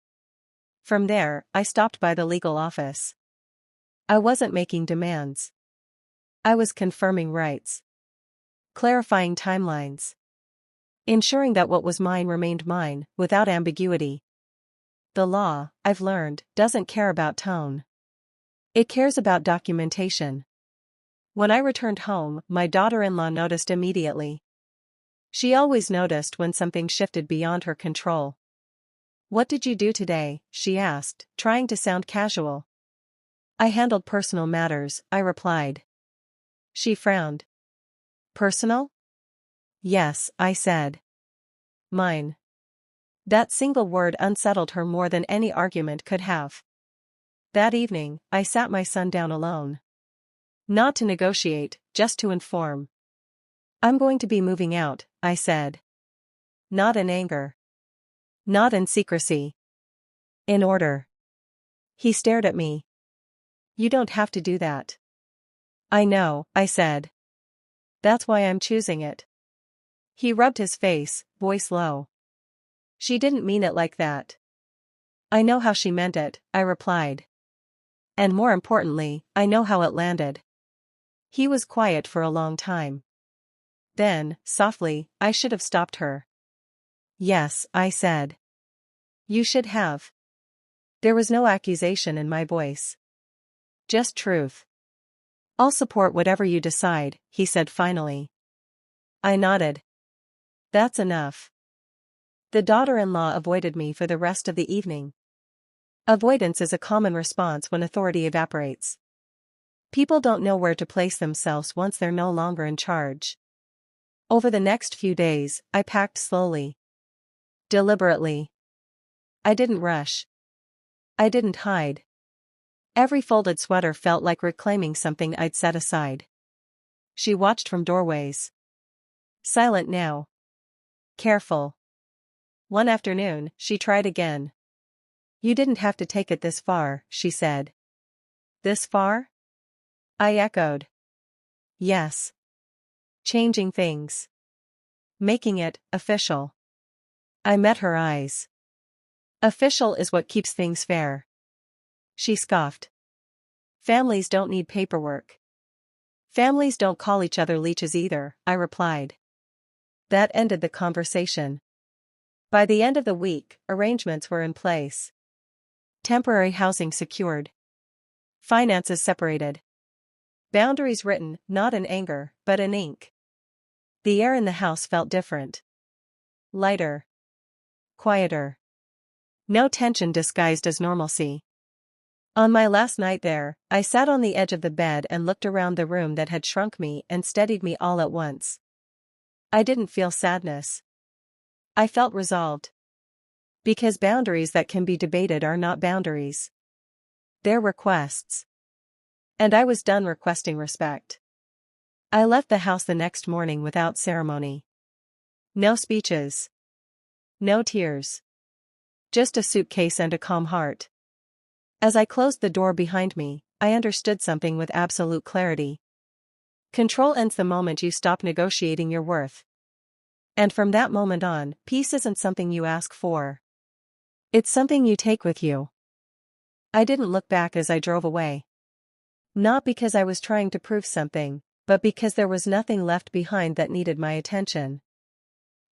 From there, I stopped by the legal office. I wasn't making demands. I was confirming rights. Clarifying timelines. Ensuring that what was mine remained mine, without ambiguity. The law, I've learned, doesn't care about tone. It cares about documentation. When I returned home, my daughter-in-law noticed immediately. She always noticed when something shifted beyond her control. What did you do today? She asked, trying to sound casual. I handled personal matters, I replied. She frowned. Personal? Yes, I said. Mine. That single word unsettled her more than any argument could have. That evening, I sat my son down alone. Not to negotiate, just to inform. I'm going to be moving out, I said. Not in anger. Not in secrecy. In order. He stared at me. You don't have to do that. I know, I said. That's why I'm choosing it. He rubbed his face, voice low. She didn't mean it like that. I know how she meant it, I replied. And more importantly, I know how it landed. He was quiet for a long time. Then, softly, I should have stopped her. Yes, I said. You should have. There was no accusation in my voice. Just truth. I'll support whatever you decide, he said finally. I nodded. That's enough. The daughter-in-law avoided me for the rest of the evening. Avoidance is a common response when authority evaporates. People don't know where to place themselves once they're no longer in charge. Over the next few days, I packed slowly. Deliberately. I didn't rush. I didn't hide. Every folded sweater felt like reclaiming something I'd set aside. She watched from doorways. Silent now. Careful. One afternoon, she tried again. You didn't have to take it this far, she said. This far? I echoed. Yes. Changing things. Making it official. I met her eyes. Official is what keeps things fair. She scoffed. Families don't need paperwork. Families don't call each other leeches either, I replied. That ended the conversation. By the end of the week, arrangements were in place. Temporary housing secured. Finances separated. Boundaries written, not in anger, but in ink. The air in the house felt different. Lighter. Quieter. No tension disguised as normalcy. On my last night there, I sat on the edge of the bed and looked around the room that had shrunk me and steadied me all at once. I didn't feel sadness. I felt resolved. Because boundaries that can be debated are not boundaries. They're requests. And I was done requesting respect. I left the house the next morning without ceremony. No speeches. No tears. Just a suitcase and a calm heart. As I closed the door behind me, I understood something with absolute clarity. Control ends the moment you stop negotiating your worth. And from that moment on, peace isn't something you ask for. It's something you take with you. I didn't look back as I drove away. Not because I was trying to prove something, but because there was nothing left behind that needed my attention.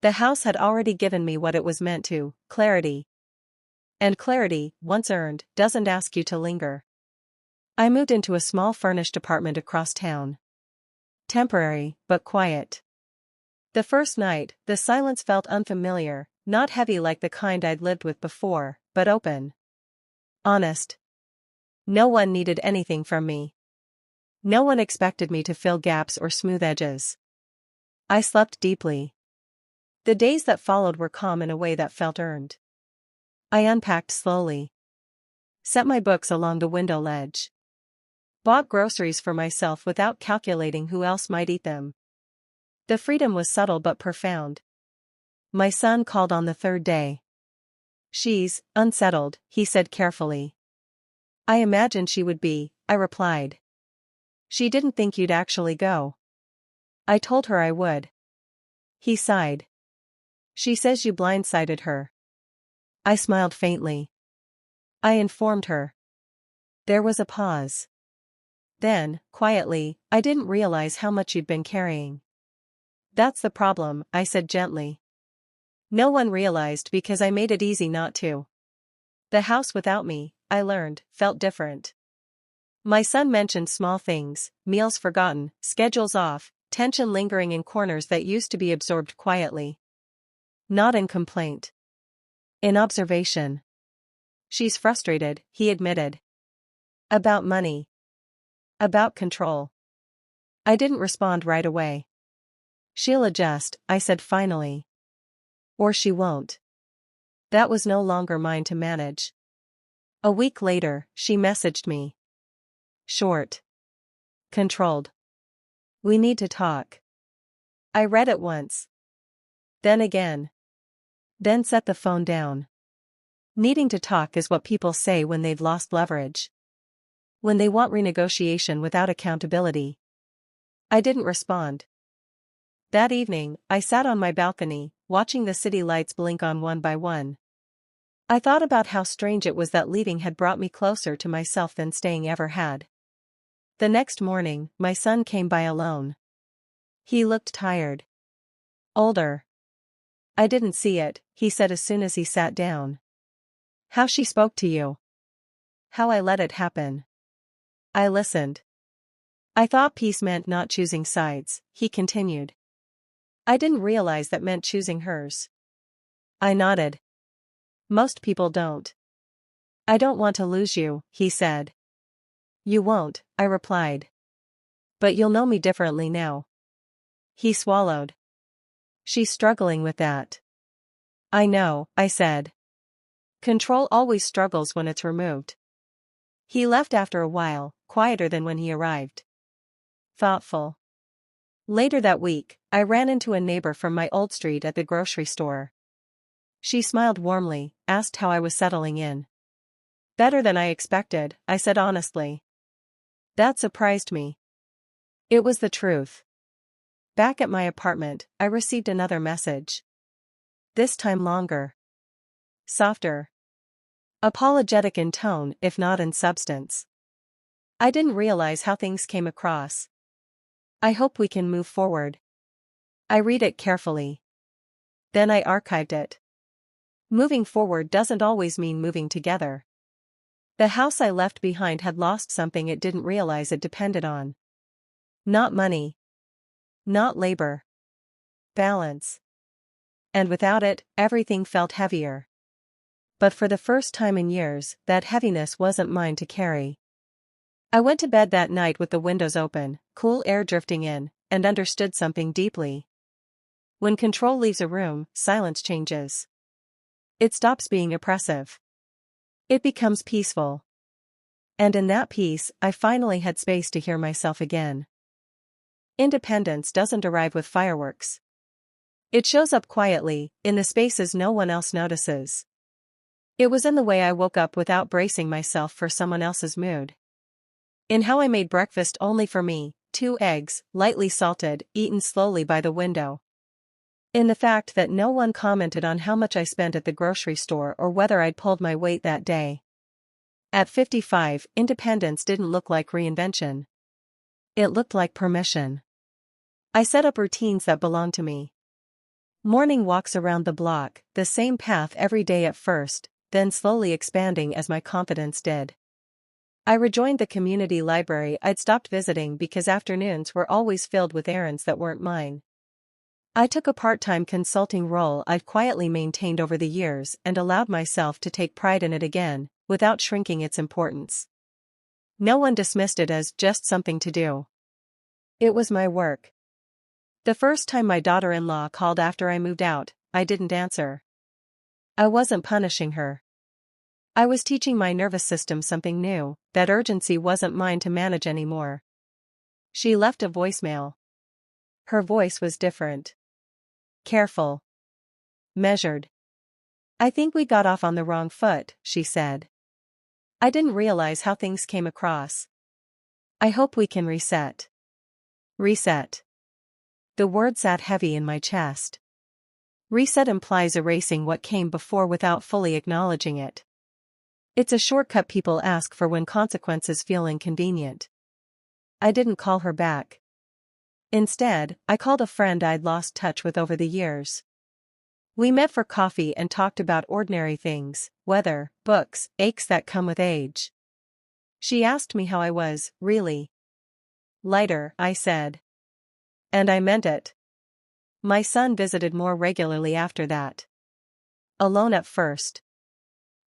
The house had already given me what it was meant to, clarity. And clarity, once earned, doesn't ask you to linger. I moved into a small furnished apartment across town. Temporary, but quiet. The first night, the silence felt unfamiliar, not heavy like the kind I'd lived with before, but open. Honest. No one needed anything from me. No one expected me to fill gaps or smooth edges. I slept deeply. The days that followed were calm in a way that felt earned. I unpacked slowly. Set my books along the window ledge. Bought groceries for myself without calculating who else might eat them. The freedom was subtle but profound. My son called on the third day. "She's unsettled," he said carefully. "I imagined she would be," I replied. "She didn't think you'd actually go." I told her I would. He sighed. "She says you blindsided her." I smiled faintly. I informed her. There was a pause. Then, quietly, "I didn't realize how much you'd been carrying." "That's the problem," I said gently. "No one realized because I made it easy not to." The house without me, I learned, felt different. My son mentioned small things, meals forgotten, schedules off, tension lingering in corners that used to be absorbed quietly. Not in complaint. In observation. "She's frustrated," he admitted. "About money. About control." I didn't respond right away. "She'll adjust," I said finally. "Or she won't." That was no longer mine to manage. A week later, she messaged me. Short. Controlled. "We need to talk." I read it once. Then again. Then set the phone down. Needing to talk is what people say when they've lost leverage. When they want renegotiation without accountability. I didn't respond. That evening, I sat on my balcony, watching the city lights blink on one by one. I thought about how strange it was that leaving had brought me closer to myself than staying ever had. The next morning, my son came by alone. He looked tired. Older. "I didn't see it," he said as soon as he sat down. "How she spoke to you." "How I let it happen." I listened. "I thought peace meant not choosing sides," he continued. "I didn't realize that meant choosing hers." I nodded. "Most people don't." "I don't want to lose you," he said. "You won't," I replied. "But you'll know me differently now." He swallowed. "She's struggling with that." "I know," I said. "Control always struggles when it's removed." He left after a while, quieter than when he arrived. Thoughtful. Later that week, I ran into a neighbor from my old street at the grocery store. She smiled warmly, asked how I was settling in. "Better than I expected," I said honestly. That surprised me. It was the truth. Back at my apartment, I received another message. This time longer. Softer. Apologetic in tone, if not in substance. I didn't realize how things came across. "I hope we can move forward." I read it carefully. Then I archived it. Moving forward doesn't always mean moving together. The house I left behind had lost something it didn't realize it depended on. Not money. Not labor. balance. And without it, everything felt heavier. But for the first time in years, that heaviness wasn't mine to carry. I went to bed that night with the windows open, cool air drifting in, and understood something deeply. When control leaves a room, silence changes. It stops being oppressive. It becomes peaceful. And in that peace, I finally had space to hear myself again. Independence doesn't arrive with fireworks. It shows up quietly, in the spaces no one else notices. It was in the way I woke up without bracing myself for someone else's mood. In how I made breakfast only for me, 2 eggs, lightly salted, eaten slowly by the window. In the fact that no one commented on how much I spent at the grocery store or whether I'd pulled my weight that day. At 55, independence didn't look like reinvention. It looked like permission. I set up routines that belonged to me. Morning walks around the block, the same path every day at first, then slowly expanding as my confidence did. I rejoined the community library I'd stopped visiting because afternoons were always filled with errands that weren't mine. I took a part-time consulting role I'd quietly maintained over the years and allowed myself to take pride in it again, without shrinking its importance. No one dismissed it as just something to do. It was my work. The first time my daughter-in-law called after I moved out, I didn't answer. I wasn't punishing her. I was teaching my nervous system something new, that urgency wasn't mine to manage anymore. She left a voicemail. Her voice was different. Careful. Measured. "I think we got off on the wrong foot," she said. "I didn't realize how things came across. I hope we can reset." Reset. The word sat heavy in my chest. Reset implies erasing what came before without fully acknowledging it. It's a shortcut people ask for when consequences feel inconvenient. I didn't call her back. Instead, I called a friend I'd lost touch with over the years. We met for coffee and talked about ordinary things, weather, books, aches that come with age. She asked me how I was, really. "Lighter," I said. And I meant it. My son visited more regularly after that. Alone at first.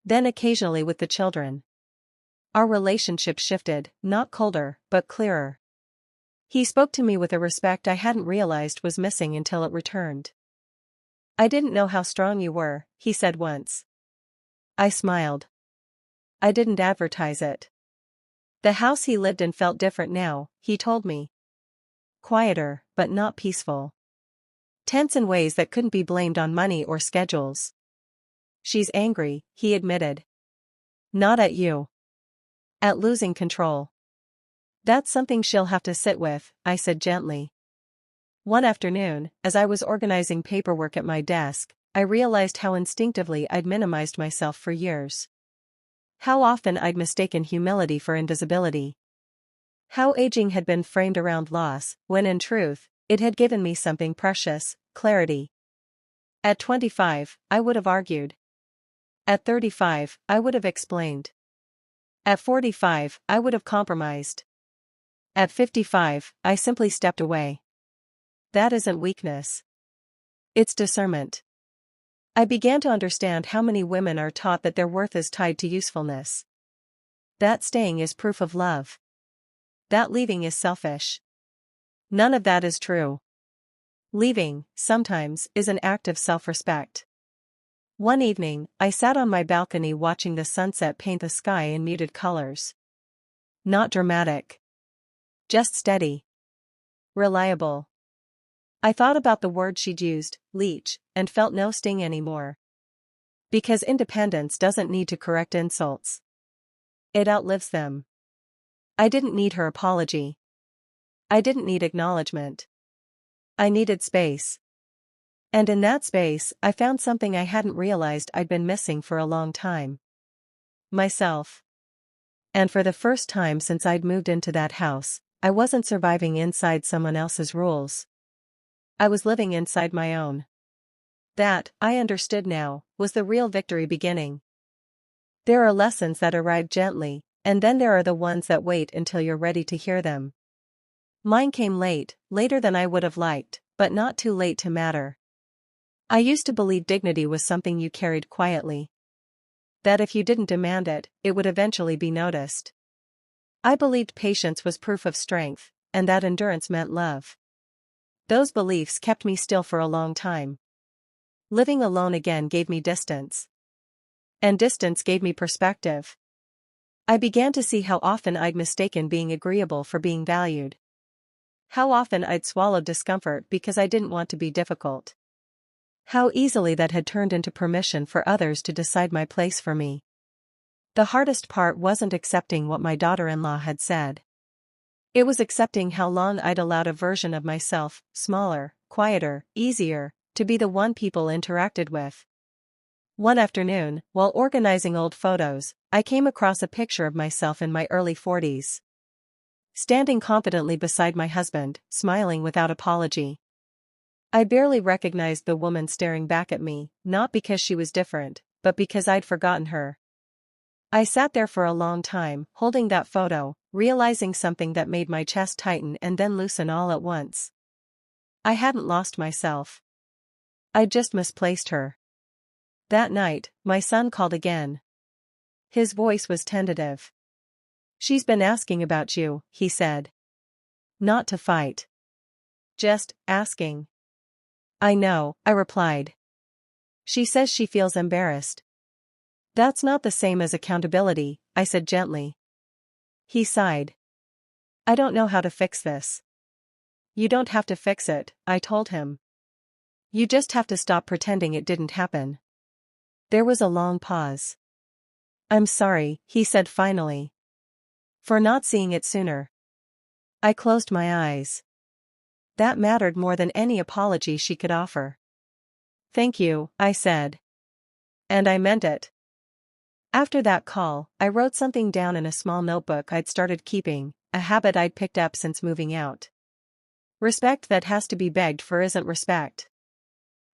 Then occasionally with the children. Our relationship shifted, not colder, but clearer. He spoke to me with a respect I hadn't realized was missing until it returned. "I didn't know how strong you were," he said once. I smiled. I didn't advertise it. The house he lived in felt different now, he told me. Quieter, but not peaceful. Tense in ways that couldn't be blamed on money or schedules. "She's angry," he admitted. "Not at you. At losing control." "That's something she'll have to sit with," I said gently. One afternoon, as I was organizing paperwork at my desk, I realized how instinctively I'd minimized myself for years. How often I'd mistaken humility for invisibility. How aging had been framed around loss, when in truth, it had given me something precious, clarity. At 25, I would have argued. At 35, I would have explained. At 45, I would have compromised. At 55, I simply stepped away. That isn't weakness. It's discernment. I began to understand how many women are taught that their worth is tied to usefulness. That staying is proof of love. That leaving is selfish. None of that is true. Leaving, sometimes, is an act of self-respect. One evening, I sat on my balcony watching the sunset paint the sky in muted colors. Not dramatic. Just steady. Reliable. I thought about the word she'd used, leech, and felt no sting anymore. Because independence doesn't need to correct insults. It outlives them. I didn't need her apology. I didn't need acknowledgement. I needed space. And in that space, I found something I hadn't realized I'd been missing for a long time. Myself. And for the first time since I'd moved into that house, I wasn't surviving inside someone else's rules. I was living inside my own. That, I understood now, was the real victory beginning. There are lessons that arrive gently, and then there are the ones that wait until you're ready to hear them. Mine came late, later than I would have liked, but not too late to matter. I used to believe dignity was something you carried quietly. That if you didn't demand it, it would eventually be noticed. I believed patience was proof of strength, and that endurance meant love. Those beliefs kept me still for a long time. Living alone again gave me distance. And distance gave me perspective. I began to see how often I'd mistaken being agreeable for being valued. How often I'd swallowed discomfort because I didn't want to be difficult. How easily that had turned into permission for others to decide my place for me. The hardest part wasn't accepting what my daughter-in-law had said. It was accepting how long I'd allowed a version of myself, smaller, quieter, easier, to be the one people interacted with. One afternoon, while organizing old photos, I came across a picture of myself in my early 40s. Standing confidently beside my husband, smiling without apology. I barely recognized the woman staring back at me, not because she was different, but because I'd forgotten her. I sat there for a long time, holding that photo, realizing something that made my chest tighten and then loosen all at once. I hadn't lost myself. I'd just misplaced her. That night, my son called again. His voice was tentative. "She's been asking about you," he said. "Not to fight. Just asking." "I know," I replied. "She says she feels embarrassed." "That's not the same as accountability," I said gently. He sighed. "I don't know how to fix this." "You don't have to fix it," I told him. "You just have to stop pretending it didn't happen." There was a long pause. "I'm sorry," he said finally. "For not seeing it sooner." I closed my eyes. That mattered more than any apology she could offer. "Thank you," I said. And I meant it. After that call, I wrote something down in a small notebook I'd started keeping, a habit I'd picked up since moving out. Respect that has to be begged for isn't respect.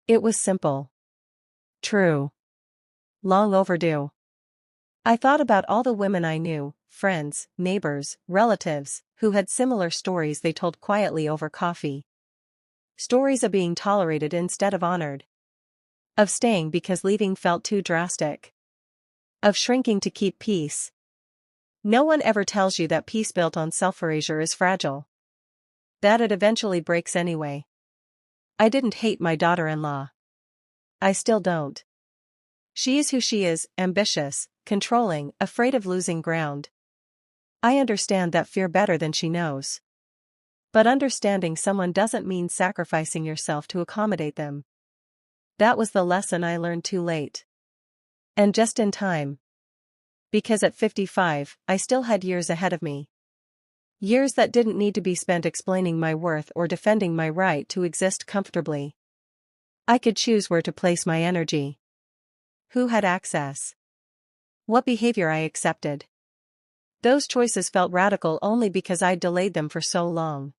It was simple. True. Long overdue. I thought about all the women I knew, friends, neighbors, relatives, who had similar stories they told quietly over coffee. Stories of being tolerated instead of honored. Of staying because leaving felt too drastic. Of shrinking to keep peace. No one ever tells you that peace built on self-erasure is fragile. That it eventually breaks anyway. I didn't hate my daughter-in-law. I still don't. She is who she is, ambitious, controlling, afraid of losing ground. I understand that fear better than she knows. But understanding someone doesn't mean sacrificing yourself to accommodate them. That was the lesson I learned too late. And just in time. Because at 55, I still had years ahead of me. Years that didn't need to be spent explaining my worth or defending my right to exist comfortably. I could choose where to place my energy. Who had access? What behavior I accepted. Those choices felt radical only because I'd delayed them for so long.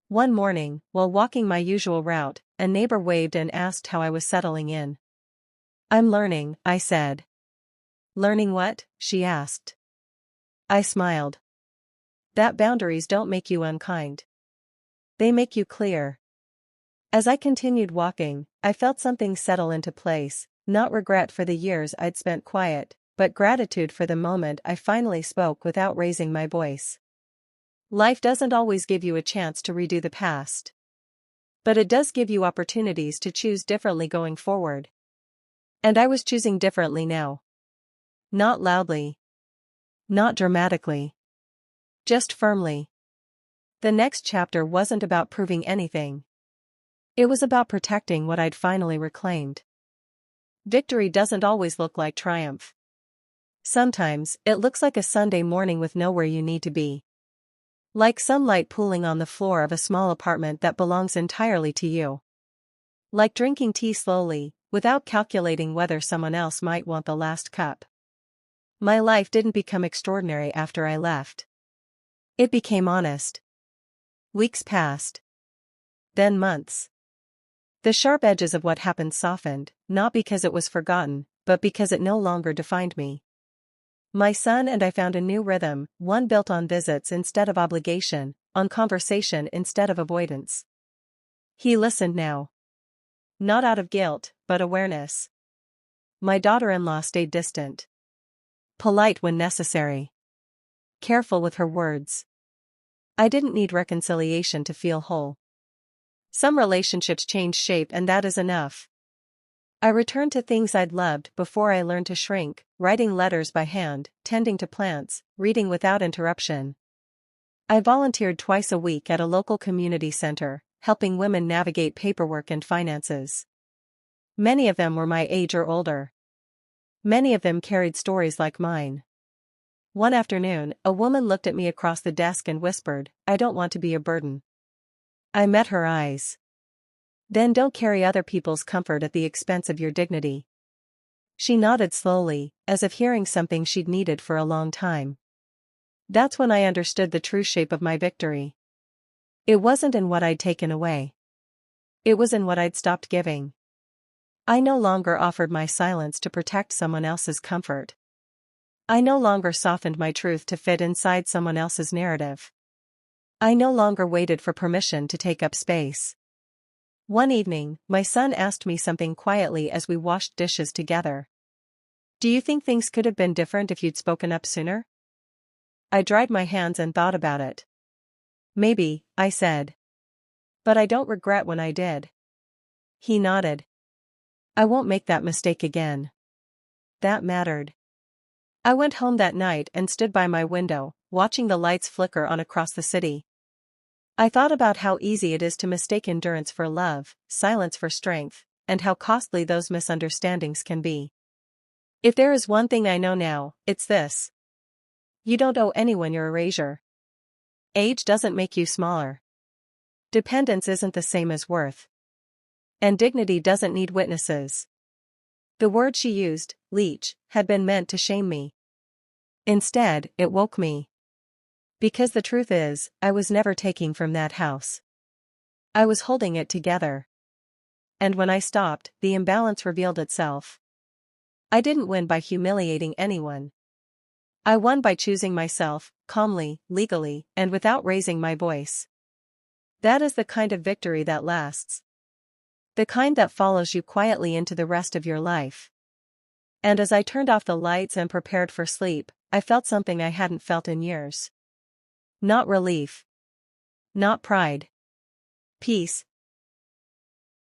One morning, while walking my usual route, a neighbor waved and asked how I was settling in. "I'm learning," I said. "Learning what?" she asked. I smiled. "That boundaries don't make you unkind. They make you clear." As I continued walking, I felt something settle into place, not regret for the years I'd spent quiet, but gratitude for the moment I finally spoke without raising my voice. Life doesn't always give you a chance to redo the past. But it does give you opportunities to choose differently going forward. And I was choosing differently now. Not loudly. Not dramatically. Just firmly. The next chapter wasn't about proving anything. It was about protecting what I'd finally reclaimed. Victory doesn't always look like triumph. Sometimes, it looks like a Sunday morning with nowhere you need to be. Like sunlight pooling on the floor of a small apartment that belongs entirely to you. Like drinking tea slowly, without calculating whether someone else might want the last cup. My life didn't become extraordinary after I left. It became honest. Weeks passed. Then months. The sharp edges of what happened softened, not because it was forgotten, but because it no longer defined me. My son and I found a new rhythm, one built on visits instead of obligation, on conversation instead of avoidance. He listened now. Not out of guilt, but awareness. My daughter-in-law stayed distant. Polite when necessary. Careful with her words. I didn't need reconciliation to feel whole. Some relationships change shape and that is enough. I returned to things I'd loved before I learned to shrink, writing letters by hand, tending to plants, reading without interruption. I volunteered twice a week at a local community center, helping women navigate paperwork and finances. Many of them were my age or older. Many of them carried stories like mine. One afternoon, a woman looked at me across the desk and whispered, "I don't want to be a burden." I met her eyes. Then don't carry other people's comfort at the expense of your dignity. She nodded slowly, as if hearing something she'd needed for a long time. That's when I understood the true shape of my victory. It wasn't in what I'd taken away. It was in what I'd stopped giving. I no longer offered my silence to protect someone else's comfort. I no longer softened my truth to fit inside someone else's narrative. I no longer waited for permission to take up space. One evening, my son asked me something quietly as we washed dishes together. "Do you think things could have been different if you'd spoken up sooner?" I dried my hands and thought about it. "Maybe," I said. "But I don't regret when I did." He nodded. "I won't make that mistake again." That mattered. I went home that night and stood by my window, watching the lights flicker on across the city. I thought about how easy it is to mistake endurance for love, silence for strength, and how costly those misunderstandings can be. If there is one thing I know now, it's this. You don't owe anyone your erasure. Age doesn't make you smaller. Dependence isn't the same as worth. And dignity doesn't need witnesses. The word she used, leech, had been meant to shame me. Instead, it woke me. Because the truth is, I was never taking from that house. I was holding it together. And when I stopped, the imbalance revealed itself. I didn't win by humiliating anyone. I won by choosing myself, calmly, legally, and without raising my voice. That is the kind of victory that lasts. The kind that follows you quietly into the rest of your life. And as I turned off the lights and prepared for sleep, I felt something I hadn't felt in years. Not relief. Not pride. Peace,